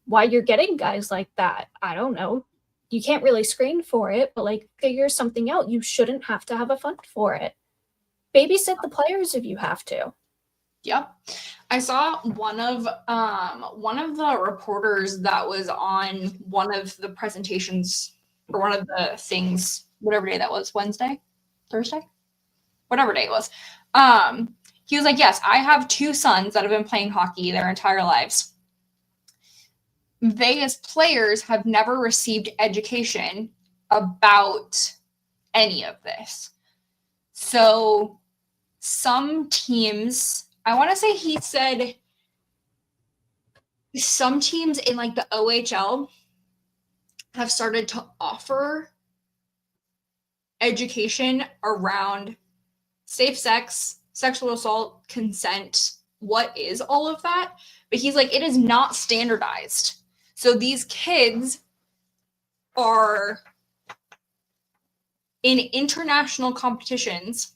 why you're getting guys like that. I don't know. You can't really screen for it, but like figure something out. You shouldn't have to have a fund for it. Babysit the players if you have to. Yep. I saw one of the reporters that was on one of the presentations or one of the things, whatever day that was, Wednesday, Thursday, whatever day it was. He was like, yes, I have 2 sons that have been playing hockey their entire lives. They as players have never received education about any of this. So some teams, I want to say he said some teams in like the OHL have started to offer education around safe sex, sexual assault, consent, what is all of that? But he's like, it is not standardized. So these kids are in international competitions.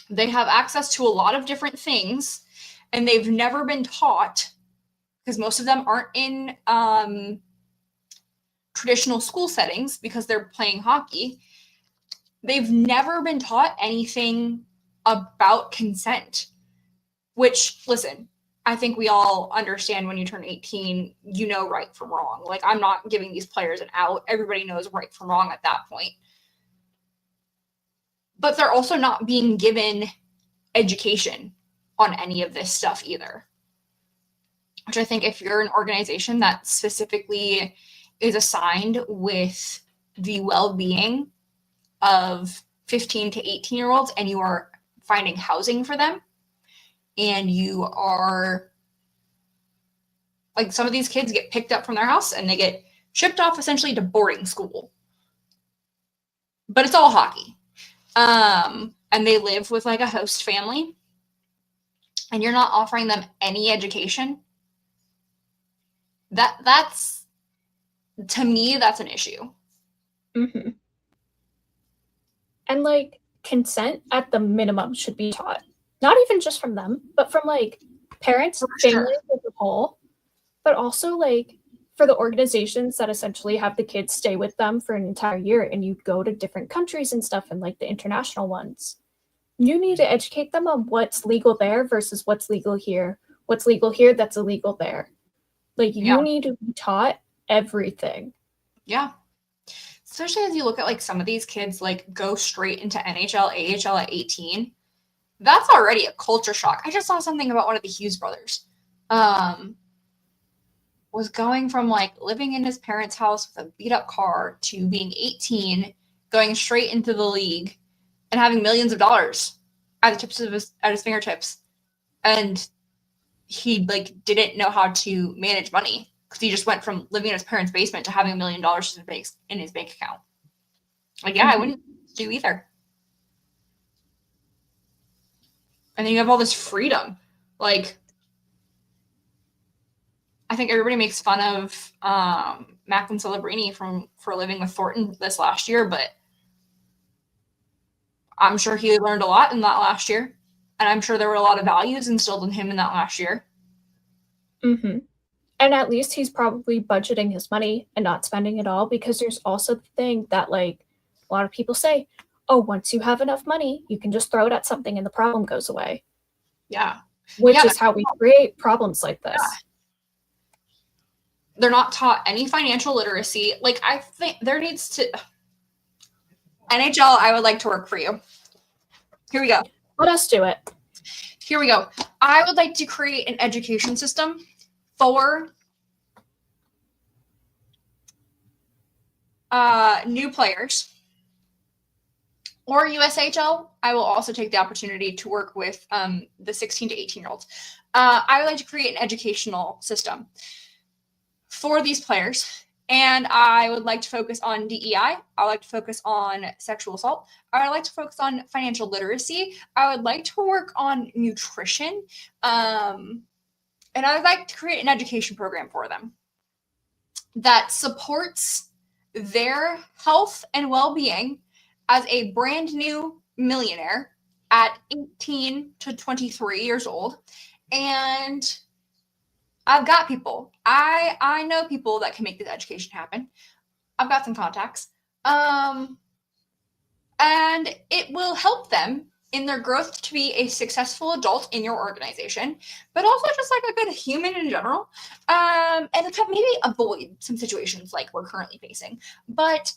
They have access to a lot of different things, and they've never been taught, because most of them aren't in traditional school settings because they're playing hockey. They've never been taught anything about consent, which, listen, I think we all understand when you turn 18, you know right from wrong. Like, I'm not giving these players an out. Everybody knows right from wrong at that point. But they're also not being given education on any of this stuff either. Which I think if you're an organization that specifically is assigned with the well-being of 15 to 18-year-olds and you are finding housing for them, and you are, like, some of these kids get picked up from their house and they get shipped off essentially to boarding school. But it's all hockey. And they live with like a host family, and you're not offering them any education. That's, to me, that's an issue. Mm-hmm. And like consent at the minimum should be taught. Not even just from them, but from like parents, families as a whole, but also like for the organizations that essentially have the kids stay with them for an entire year, and you go to different countries and stuff, and like the international ones. You need to educate them on what's legal there versus what's legal here. What's legal here that's illegal there. Like, you need to be taught everything. Yeah. Especially as you look at like some of these kids like go straight into NHL, AHL at 18. That's already a culture shock. I just saw something about one of the Hughes brothers. Was going from like living in his parents' house with a beat up car to being 18, going straight into the league and having millions of dollars at his fingertips. And he like didn't know how to manage money because he just went from living in his parents' basement to having $1 million in his bank account. Like, yeah, I wouldn't do either. And then you have all this freedom. Like, I think everybody makes fun of Macklin Celebrini for living with Thornton this last year, but I'm sure he learned a lot in that last year. And I'm sure there were a lot of values instilled in him in that last year. Mm-hmm. And at least he's probably budgeting his money and not spending it all, because there's also the thing that like a lot of people say, oh, once you have enough money, you can just throw it at something and the problem goes away. Yeah. Which is how we create problems like this. Yeah. They're not taught any financial literacy. Like, I think there needs to NHL, I would like to work for you. Here we go. Let us do it. Here we go. I would like to create an education system for new players or USHL. I will also take the opportunity to work with the 16 to 18-year-olds. I would like to create an educational system for these players. And I would like to focus on DEI. I would like to focus on sexual assault. I would like to focus on financial literacy. I would like to work on nutrition. And I would like to create an education program for them that supports their health and well-being as a brand new millionaire at 18 to 23 years old. And I've got people. I know people that can make this education happen. I've got some contacts. And it will help them in their growth to be a successful adult in your organization, but also just like a good human in general. And maybe avoid some situations like we're currently facing. But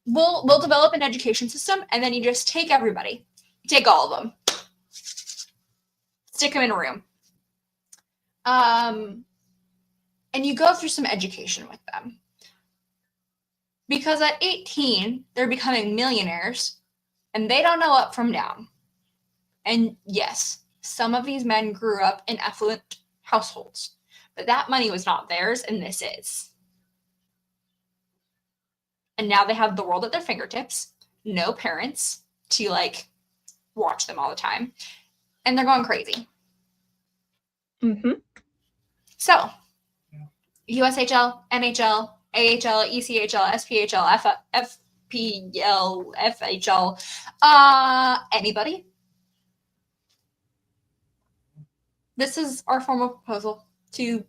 we'll develop an education system, and then you just take everybody. Take all of them. Stick them in a room. And you go through some education with them. Because at 18, they're becoming millionaires, and they don't know up from down. And yes, some of these men grew up in affluent households, but that money was not theirs, and this is. And now they have the world at their fingertips, no parents to like watch them all the time, and they're going crazy. Mm-hmm. So, USHL, NHL, AHL, ECHL, SPHL, FPL, FHL, anybody? This is our formal proposal to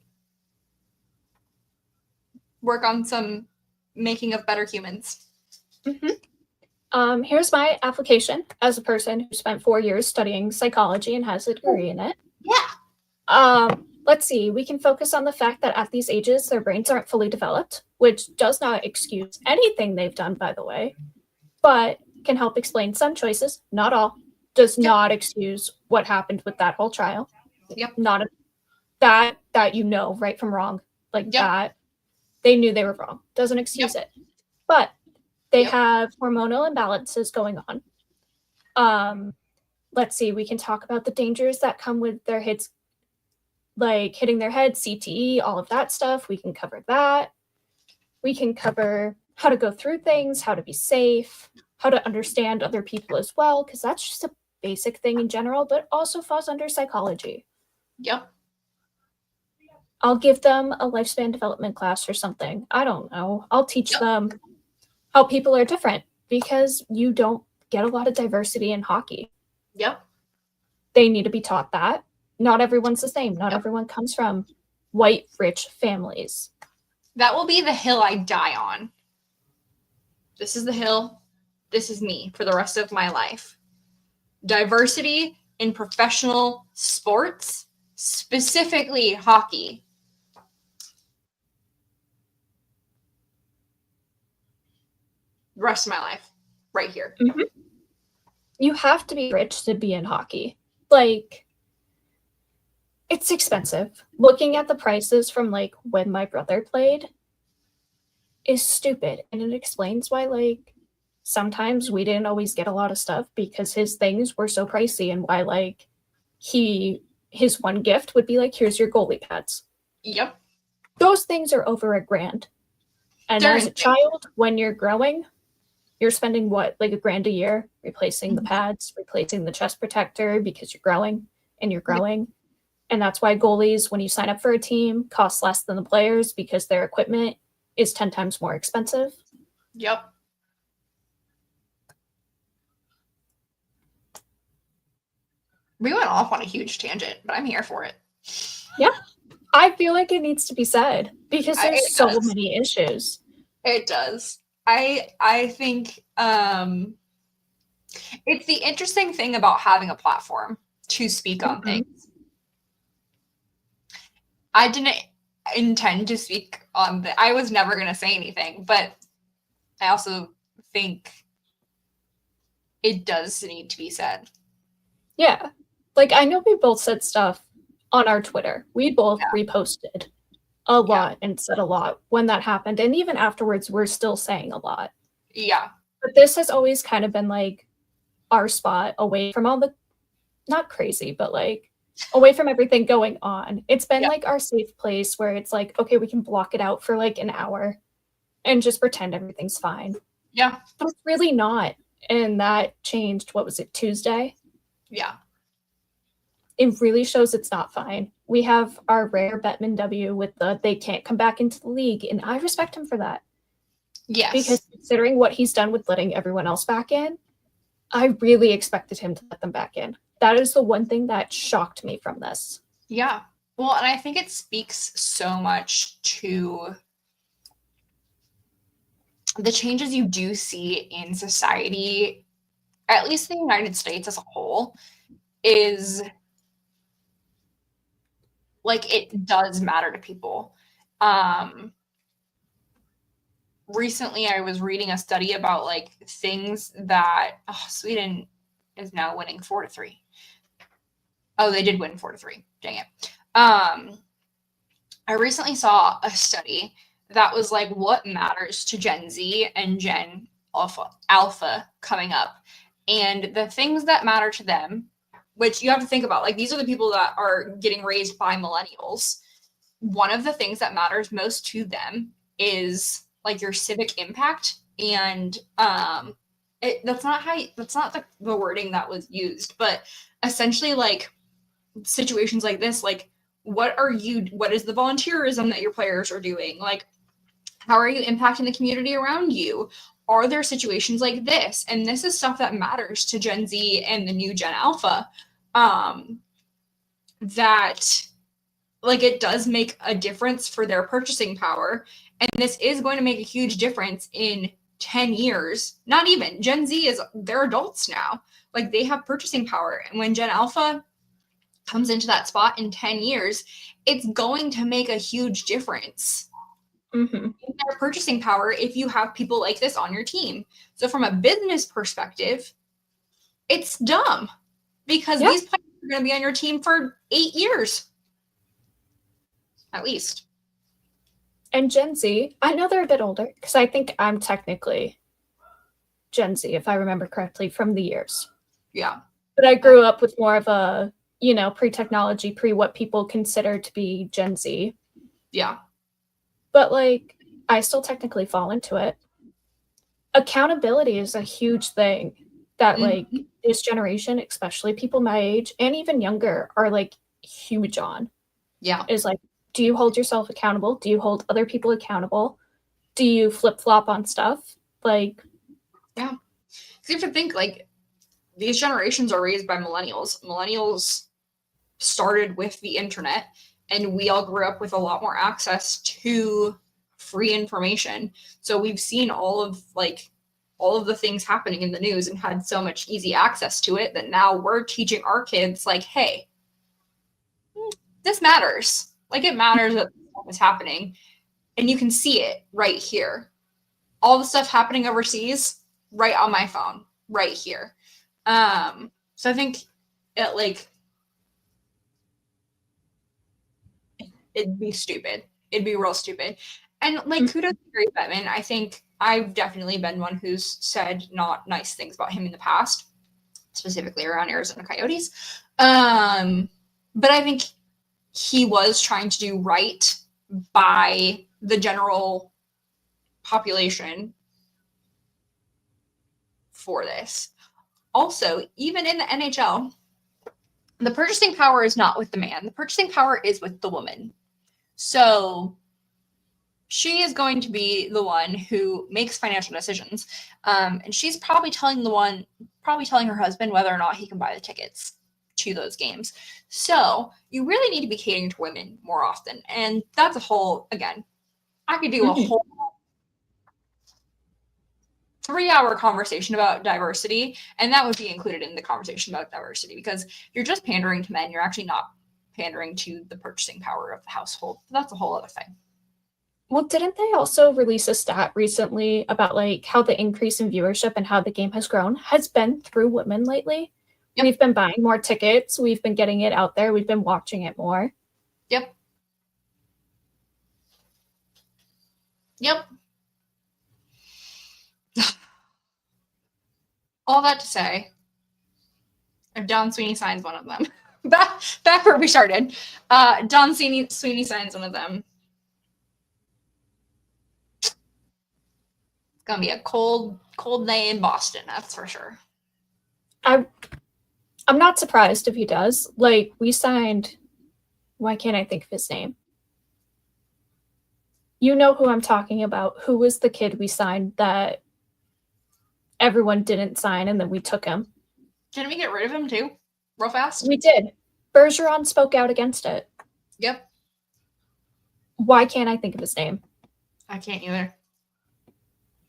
work on some making of better humans. Mm-hmm. Here's my application as a person who spent 4 years studying psychology and has a degree in it. Yeah. Let's see. We can focus on the fact that at these ages, their brains aren't fully developed, which does not excuse anything they've done, by the way, but can help explain some choices, not all. Does not excuse what happened with that whole trial. Yep. Not that you know right from wrong, like that they knew they were wrong. Doesn't excuse it, but they have hormonal imbalances going on. Let's see. We can talk about the dangers that come with their hits, like hitting their head, CTE, all of that stuff. We can cover that. We can cover how to go through things, how to be safe, how to understand other people as well, because that's just a basic thing in general, but also falls under psychology. Yep. I'll give them a lifespan development class or something. I don't know. I'll teach them how people are different, because you don't get a lot of diversity in hockey. Yep. They need to be taught that. Not everyone's the same. Not everyone comes from white, rich families. That will be the hill I die on. This is the hill. This is me for the rest of my life. Diversity in professional sports, specifically hockey. The rest of my life, right here. Mm-hmm. You have to be rich to be in hockey. Like, it's expensive. Looking at the prices from like when my brother played is stupid, and it explains why like sometimes we didn't always get a lot of stuff, because his things were so pricey, and why like his one gift would be like, here's your goalie pads. Yep. Those things are over $1,000. And as a child, when you're growing, you're spending what, like $1,000 a year replacing the pads, replacing the chest protector, because you're growing and you're growing. Yep. And that's why goalies, when you sign up for a team, cost less than the players, because their equipment is 10 times more expensive. Yep. We went off on a huge tangent, but I'm here for it. Yeah. I feel like it needs to be said, because there's so many issues. It does. I think it's the interesting thing about having a platform to speak on things. intend to speak on the. I was never going to say anything, but I also think it does need to be said. Yeah. Like, I know we both said stuff on our Twitter. We both reposted a lot and said a lot when that happened. And even afterwards, we're still saying a lot. Yeah. But this has always kind of been like our spot away from all the, not crazy, but like away from everything going on. It's been like our safe place where it's like, okay, we can block it out for like an hour and just pretend everything's fine. Yeah. But it's really not. And that changed, what was it, Tuesday? Yeah. It really shows it's not fine. We have our rare Bettman W with the they can't come back into the league, and I respect him for that. Yes. Because considering what he's done with letting everyone else back in, I really expected him to let them back in. That is the one thing that shocked me from this. Yeah. Well, and I think it speaks so much to the changes you do see in society, at least the United States as a whole, is like it does matter to people. Recently I was reading a study about like things that Sweden is now winning 4-3. Oh, they did win 4-3. Dang it. I recently saw a study that was like what matters to Gen Z and Gen Alpha coming up. And the things that matter to them, which you have to think about, like these are the people that are getting raised by millennials. One of the things that matters most to them is like your civic impact. And that's not the wording that was used, but essentially like situations like this, like what is the volunteerism that your players are doing? Like, how are you impacting the community around you? Are there situations like this? And this is stuff that matters to Gen Z and the new Gen Alpha. That like it does make a difference for their purchasing power. And this is going to make a huge difference in 10 years. Not even. Gen Z they're adults now. Like they have purchasing power. And when Gen Alpha comes into that spot in 10 years, it's going to make a huge difference in their purchasing power if you have people like this on your team. So from a business perspective, it's dumb because these players are going to be on your team for 8 years. At least. And Gen Z, I know they're a bit older because I think I'm technically Gen Z, if I remember correctly, from the years. Yeah. But I grew up with more of a, pre-technology, what people consider to be Gen Z. Yeah. But like, I still technically fall into it. Accountability is a huge thing that like this generation, especially people my age and even younger, are like huge on. Yeah. Is like, do you hold yourself accountable? Do you hold other people accountable? Do you flip-flop on stuff? Like, yeah. You have to think like these generations are raised by millennials. Millennials started with the internet, and we all grew up with a lot more access to free information. So we've seen all of the things happening in the news and had so much easy access to it that now we're teaching our kids like, hey, this matters. Like it matters that stuff is happening, and you can see it right here. All the stuff happening overseas, right on my phone, right here. So I think it'd be stupid. It'd be real stupid. And like kudos to Gary Bettman. I think I've definitely been one who's said not nice things about him in the past, specifically around Arizona Coyotes. But I think he was trying to do right by the general population for this. Also, even in the NHL, the purchasing power is not with the man. The purchasing power is with the woman. So she is going to be the one who makes financial decisions. And she's probably telling her husband whether or not he can buy the tickets to those games. So you really need to be catering to women more often. And that's a whole, again, I could do a whole 3-hour conversation about diversity, and that would be included in the conversation about diversity, because if you're just pandering to men, you're actually not pandering to the purchasing power of the household. That's a whole other thing. Well, didn't they also release a stat recently about like how the increase in viewership and how the game has grown has been through women lately? Yep. We've been buying more tickets. We've been getting it out there. We've been watching it more. Yep. Yep. All that to say, if Don Sweeney signs one of them, back where we started, Don Sweeney signs one of them. It's gonna be a cold day in Boston, that's for sure. I'm not surprised if he does. Like, we signed, why can't I think of his name? You know who I'm talking about. Who was the kid we signed that everyone didn't sign and then we took him? Didn't we get rid of him too? Real fast? We did. Bergeron spoke out against it. Yep. Why can't I think of his name? I can't either.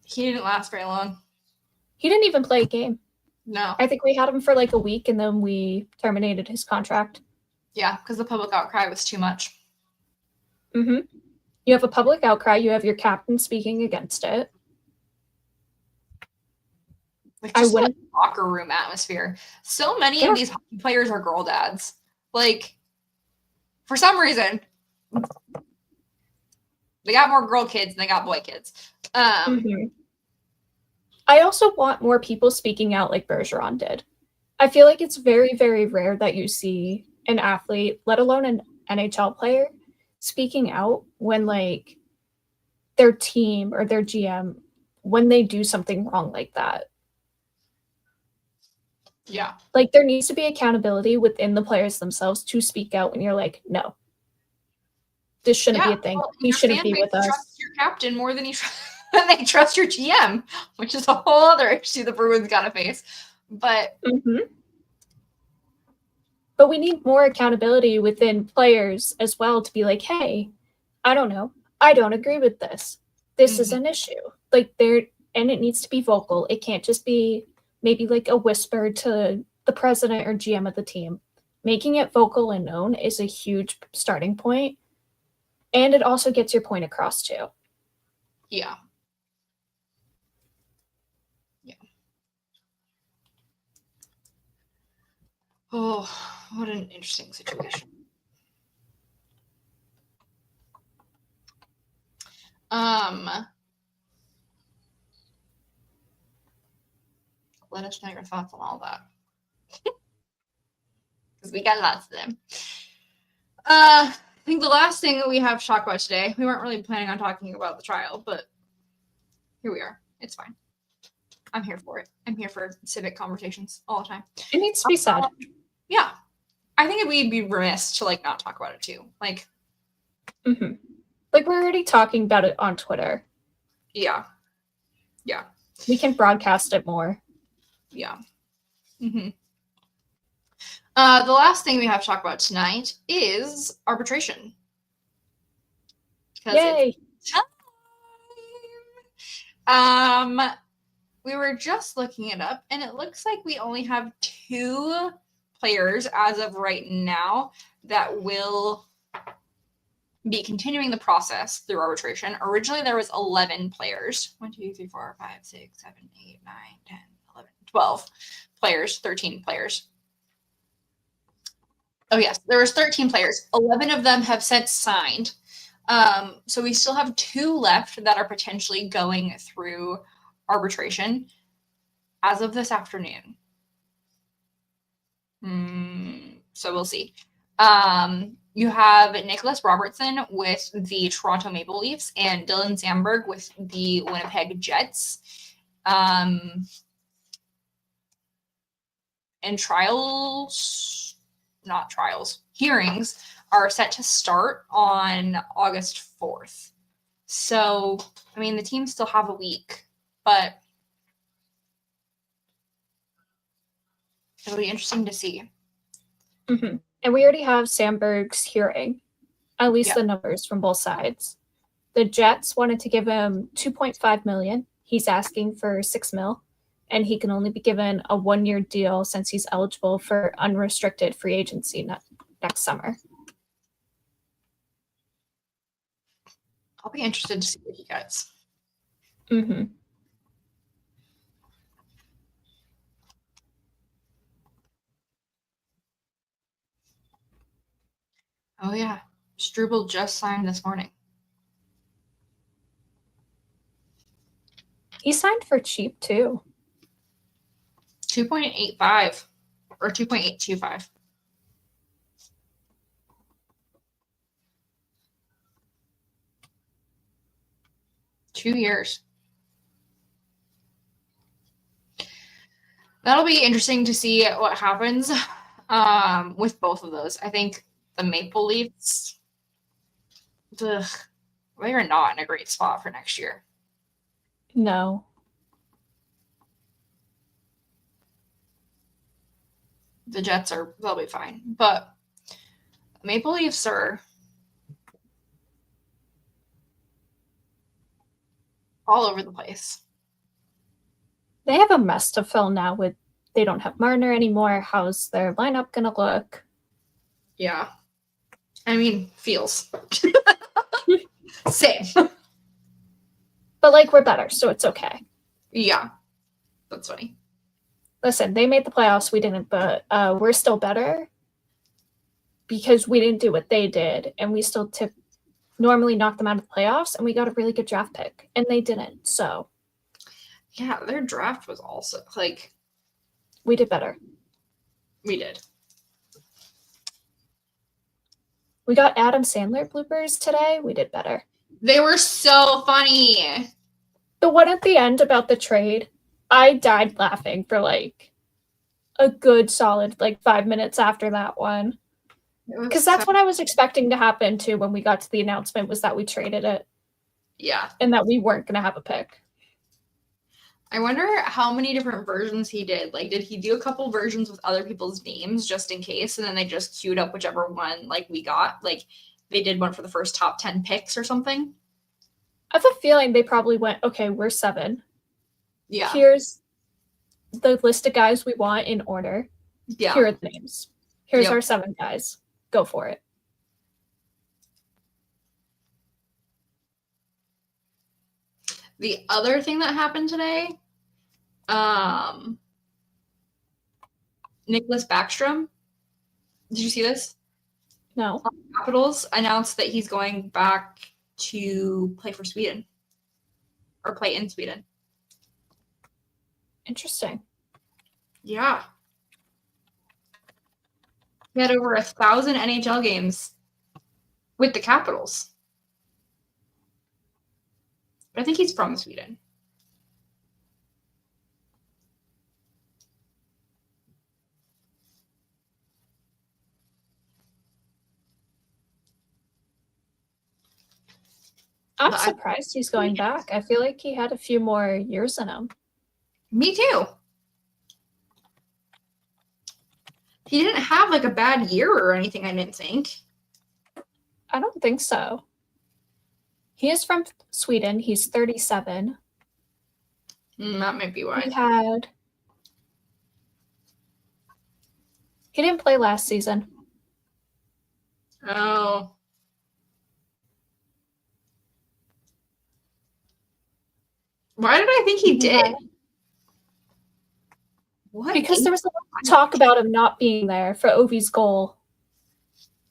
He didn't last very long. He didn't even play a game. No. I think we had him for like a week and then we terminated his contract. Yeah, because the public outcry was too much. Mm-hmm. You have a public outcry. You have your captain speaking against it. Like, just like locker room atmosphere. So many of these hockey players are girl dads. Like, for some reason, they got more girl kids than they got boy kids. I also want more people speaking out like Bergeron did. I feel like it's very, very rare that you see an athlete, let alone an NHL player, speaking out when like their team or their GM, when they do something wrong like that. Yeah. Like, there needs to be accountability within the players themselves to speak out when you're like, no, this shouldn't be a thing. He shouldn't be with us. Trust your captain more than they trust your GM, which is a whole other issue the Bruins gotta face. But But we need more accountability within players as well to be like, hey, I don't know. I don't agree with this. This is an issue. Like, and it needs to be vocal. It can't just be maybe like a whisper to the president or GM of the team. Making it vocal and known is a huge starting point. And it also gets your point across too. Yeah. Yeah. Oh, what an interesting situation. Let us know your thoughts on all that. Because we got lots of them. I think the last thing that we have to talk about today, we weren't really planning on talking about the trial, but here we are. It's fine. I'm here for it. I'm here for civic conversations all the time. It needs to be said. Yeah. I think we'd be remiss to like not talk about it too. Like, like, we're already talking about it on Twitter. Yeah. Yeah. We can broadcast it more. Yeah. The last thing we have to talk about tonight is arbitration. Yay! We were just looking it up, and it looks like we only have 2 players as of right now that will be continuing the process through arbitration. Originally, there was 11 players. 1, 2, 3, 4, 5, 6, 7, 8, 9, 10, 11, 12 players, 13 players. Oh, yes, there was 13 players. 11 of them have since signed. So we still have 2 left that are potentially going through arbitration as of this afternoon. So we'll see. You have Nicholas Robertson with the Toronto Maple Leafs and Dylan Sandberg with the Winnipeg Jets. And hearings are set to start on August 4th. So, I mean, the teams still have a week, but it'll be interesting to see. And we already have Sandberg's hearing, at least the numbers from both sides. The Jets wanted to give him $2.5 million. He's asking for $6 million, and he can only be given a 1-year deal since he's eligible for unrestricted free agency next summer. I'll be interested to see what he gets. Mm-hmm. Oh yeah, Struble just signed this morning. He signed for cheap too. 2.85 or 2.825. Two years. That'll be interesting to see what happens with both of those. I think the Maple Leafs, they are not in a great spot for next year. No. The Jets they'll be fine. But Maple Leafs are all over the place. They have a mess to fill now with they don't have Marner anymore. How's their lineup going to look? Yeah. I mean, feels. Same. But, like, we're better, so it's okay. Yeah. That's funny. Listen, they made the playoffs. We didn't, but we're still better because we didn't do what they did, and we still normally knock them out of the playoffs, and we got a really good draft pick, and they didn't, so. Yeah, their draft was also, like... We did better. We did. We got Adam Sandler bloopers today. We did better. They were so funny. The one at the end about the trade, I died laughing for, like, a good solid, 5 minutes after that one. Because that's what I was expecting to happen, too, when we got to the announcement, was that we traded it. Yeah. And that we weren't going to have a pick. I wonder how many different versions he did. Like, did he do a couple versions with other people's names just in case, and then they just queued up whichever one, we got? Like, they did one for the first top 10 picks or something? I have a feeling they probably went, okay, we're 7. Yeah. Here's the list of guys we want in order. Yeah. Here are the names. Here's our 7 guys. Go for it. The other thing that happened today, Nicholas Backstrom. Did you see this? No. Capitals announced that he's going back to play for Sweden. Or play in Sweden. Interesting. Yeah. He had over 1,000 NHL games with the Capitals. But I think he's from Sweden. I'm surprised he's going back. I feel like he had a few more years in him. Me too. He didn't have a bad year or anything, I didn't think. I don't think so. He is from Sweden. He's 37. That might be why. He didn't play last season. Oh. Why did I think he did? What? Because there was a lot of talk about him not being there for Ovi's goal.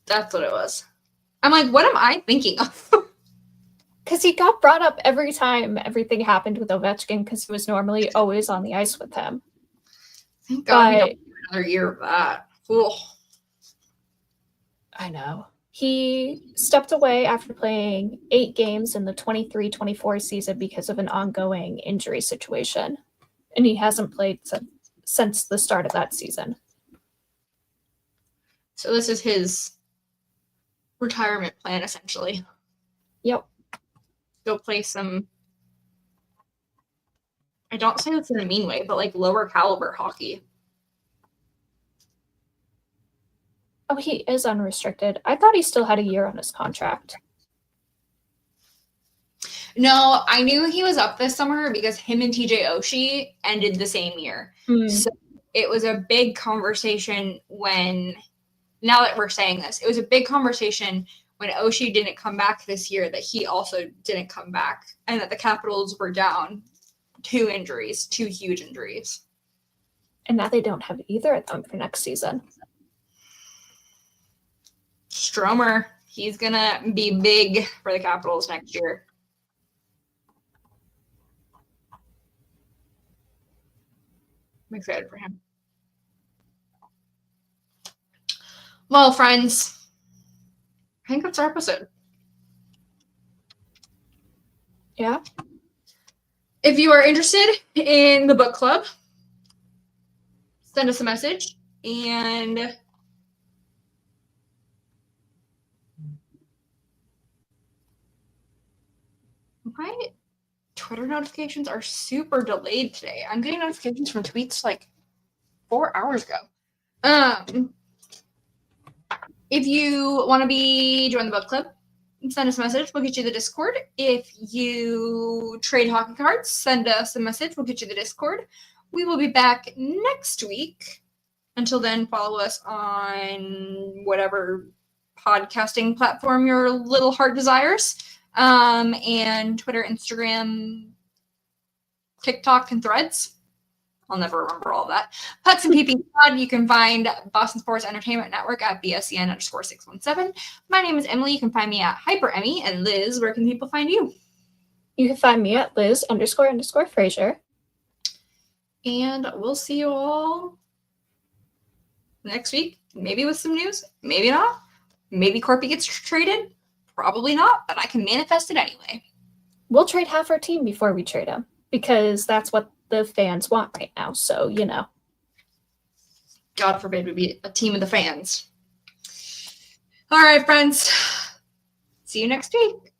That's what it was. I'm like, what am I thinking of? Because he got brought up every time everything happened with Ovechkin because he was normally always on the ice with him. Thank God we don't get another year of that. Ugh. I know. He stepped away after playing 8 games in the 23-24 season because of an ongoing injury situation. And he hasn't played since the start of that season. So this is his retirement plan, essentially. Yep. Go play some, I don't say this in a mean way, but lower caliber hockey. Oh, he is unrestricted. I thought he still had a year on his contract. No, I knew he was up this summer because him and TJ Oshie ended the same year. So it was a big conversation now that we're saying this, it was a big conversation when Oshie didn't come back this year, that he also didn't come back, and that the Capitals were down 2 huge injuries. And now they don't have either of them for next season. Stromer, he's going to be big for the Capitals next year. I'm excited for him. Well, friends, I think that's our episode. Yeah. If you are interested in the book club, send us a message, and my Twitter notifications are super delayed today. I'm getting notifications from tweets like 4 hours ago. If you want to join the book club, send us a message. We'll get you the Discord. If you trade hockey cards, send us a message. We'll get you the Discord. We will be back next week. Until then, follow us on whatever podcasting platform your little heart desires. And Twitter, Instagram, TikTok, and Threads. I'll never remember all that. Pucks and PP Pod. You can find Boston Sports Entertainment Network at BSCN_617. My name is Emily. You can find me at Hyper Emmy. And Liz, where can people find you? You can find me at Liz__Fraser. And we'll see you all next week. Maybe with some news. Maybe not. Maybe Corpy gets traded. Probably not, but I can manifest it anyway. We'll trade half our team before we trade him, because that's what the fans want right now. So, you know. God forbid we be a team of the fans. All right, friends. See you next week.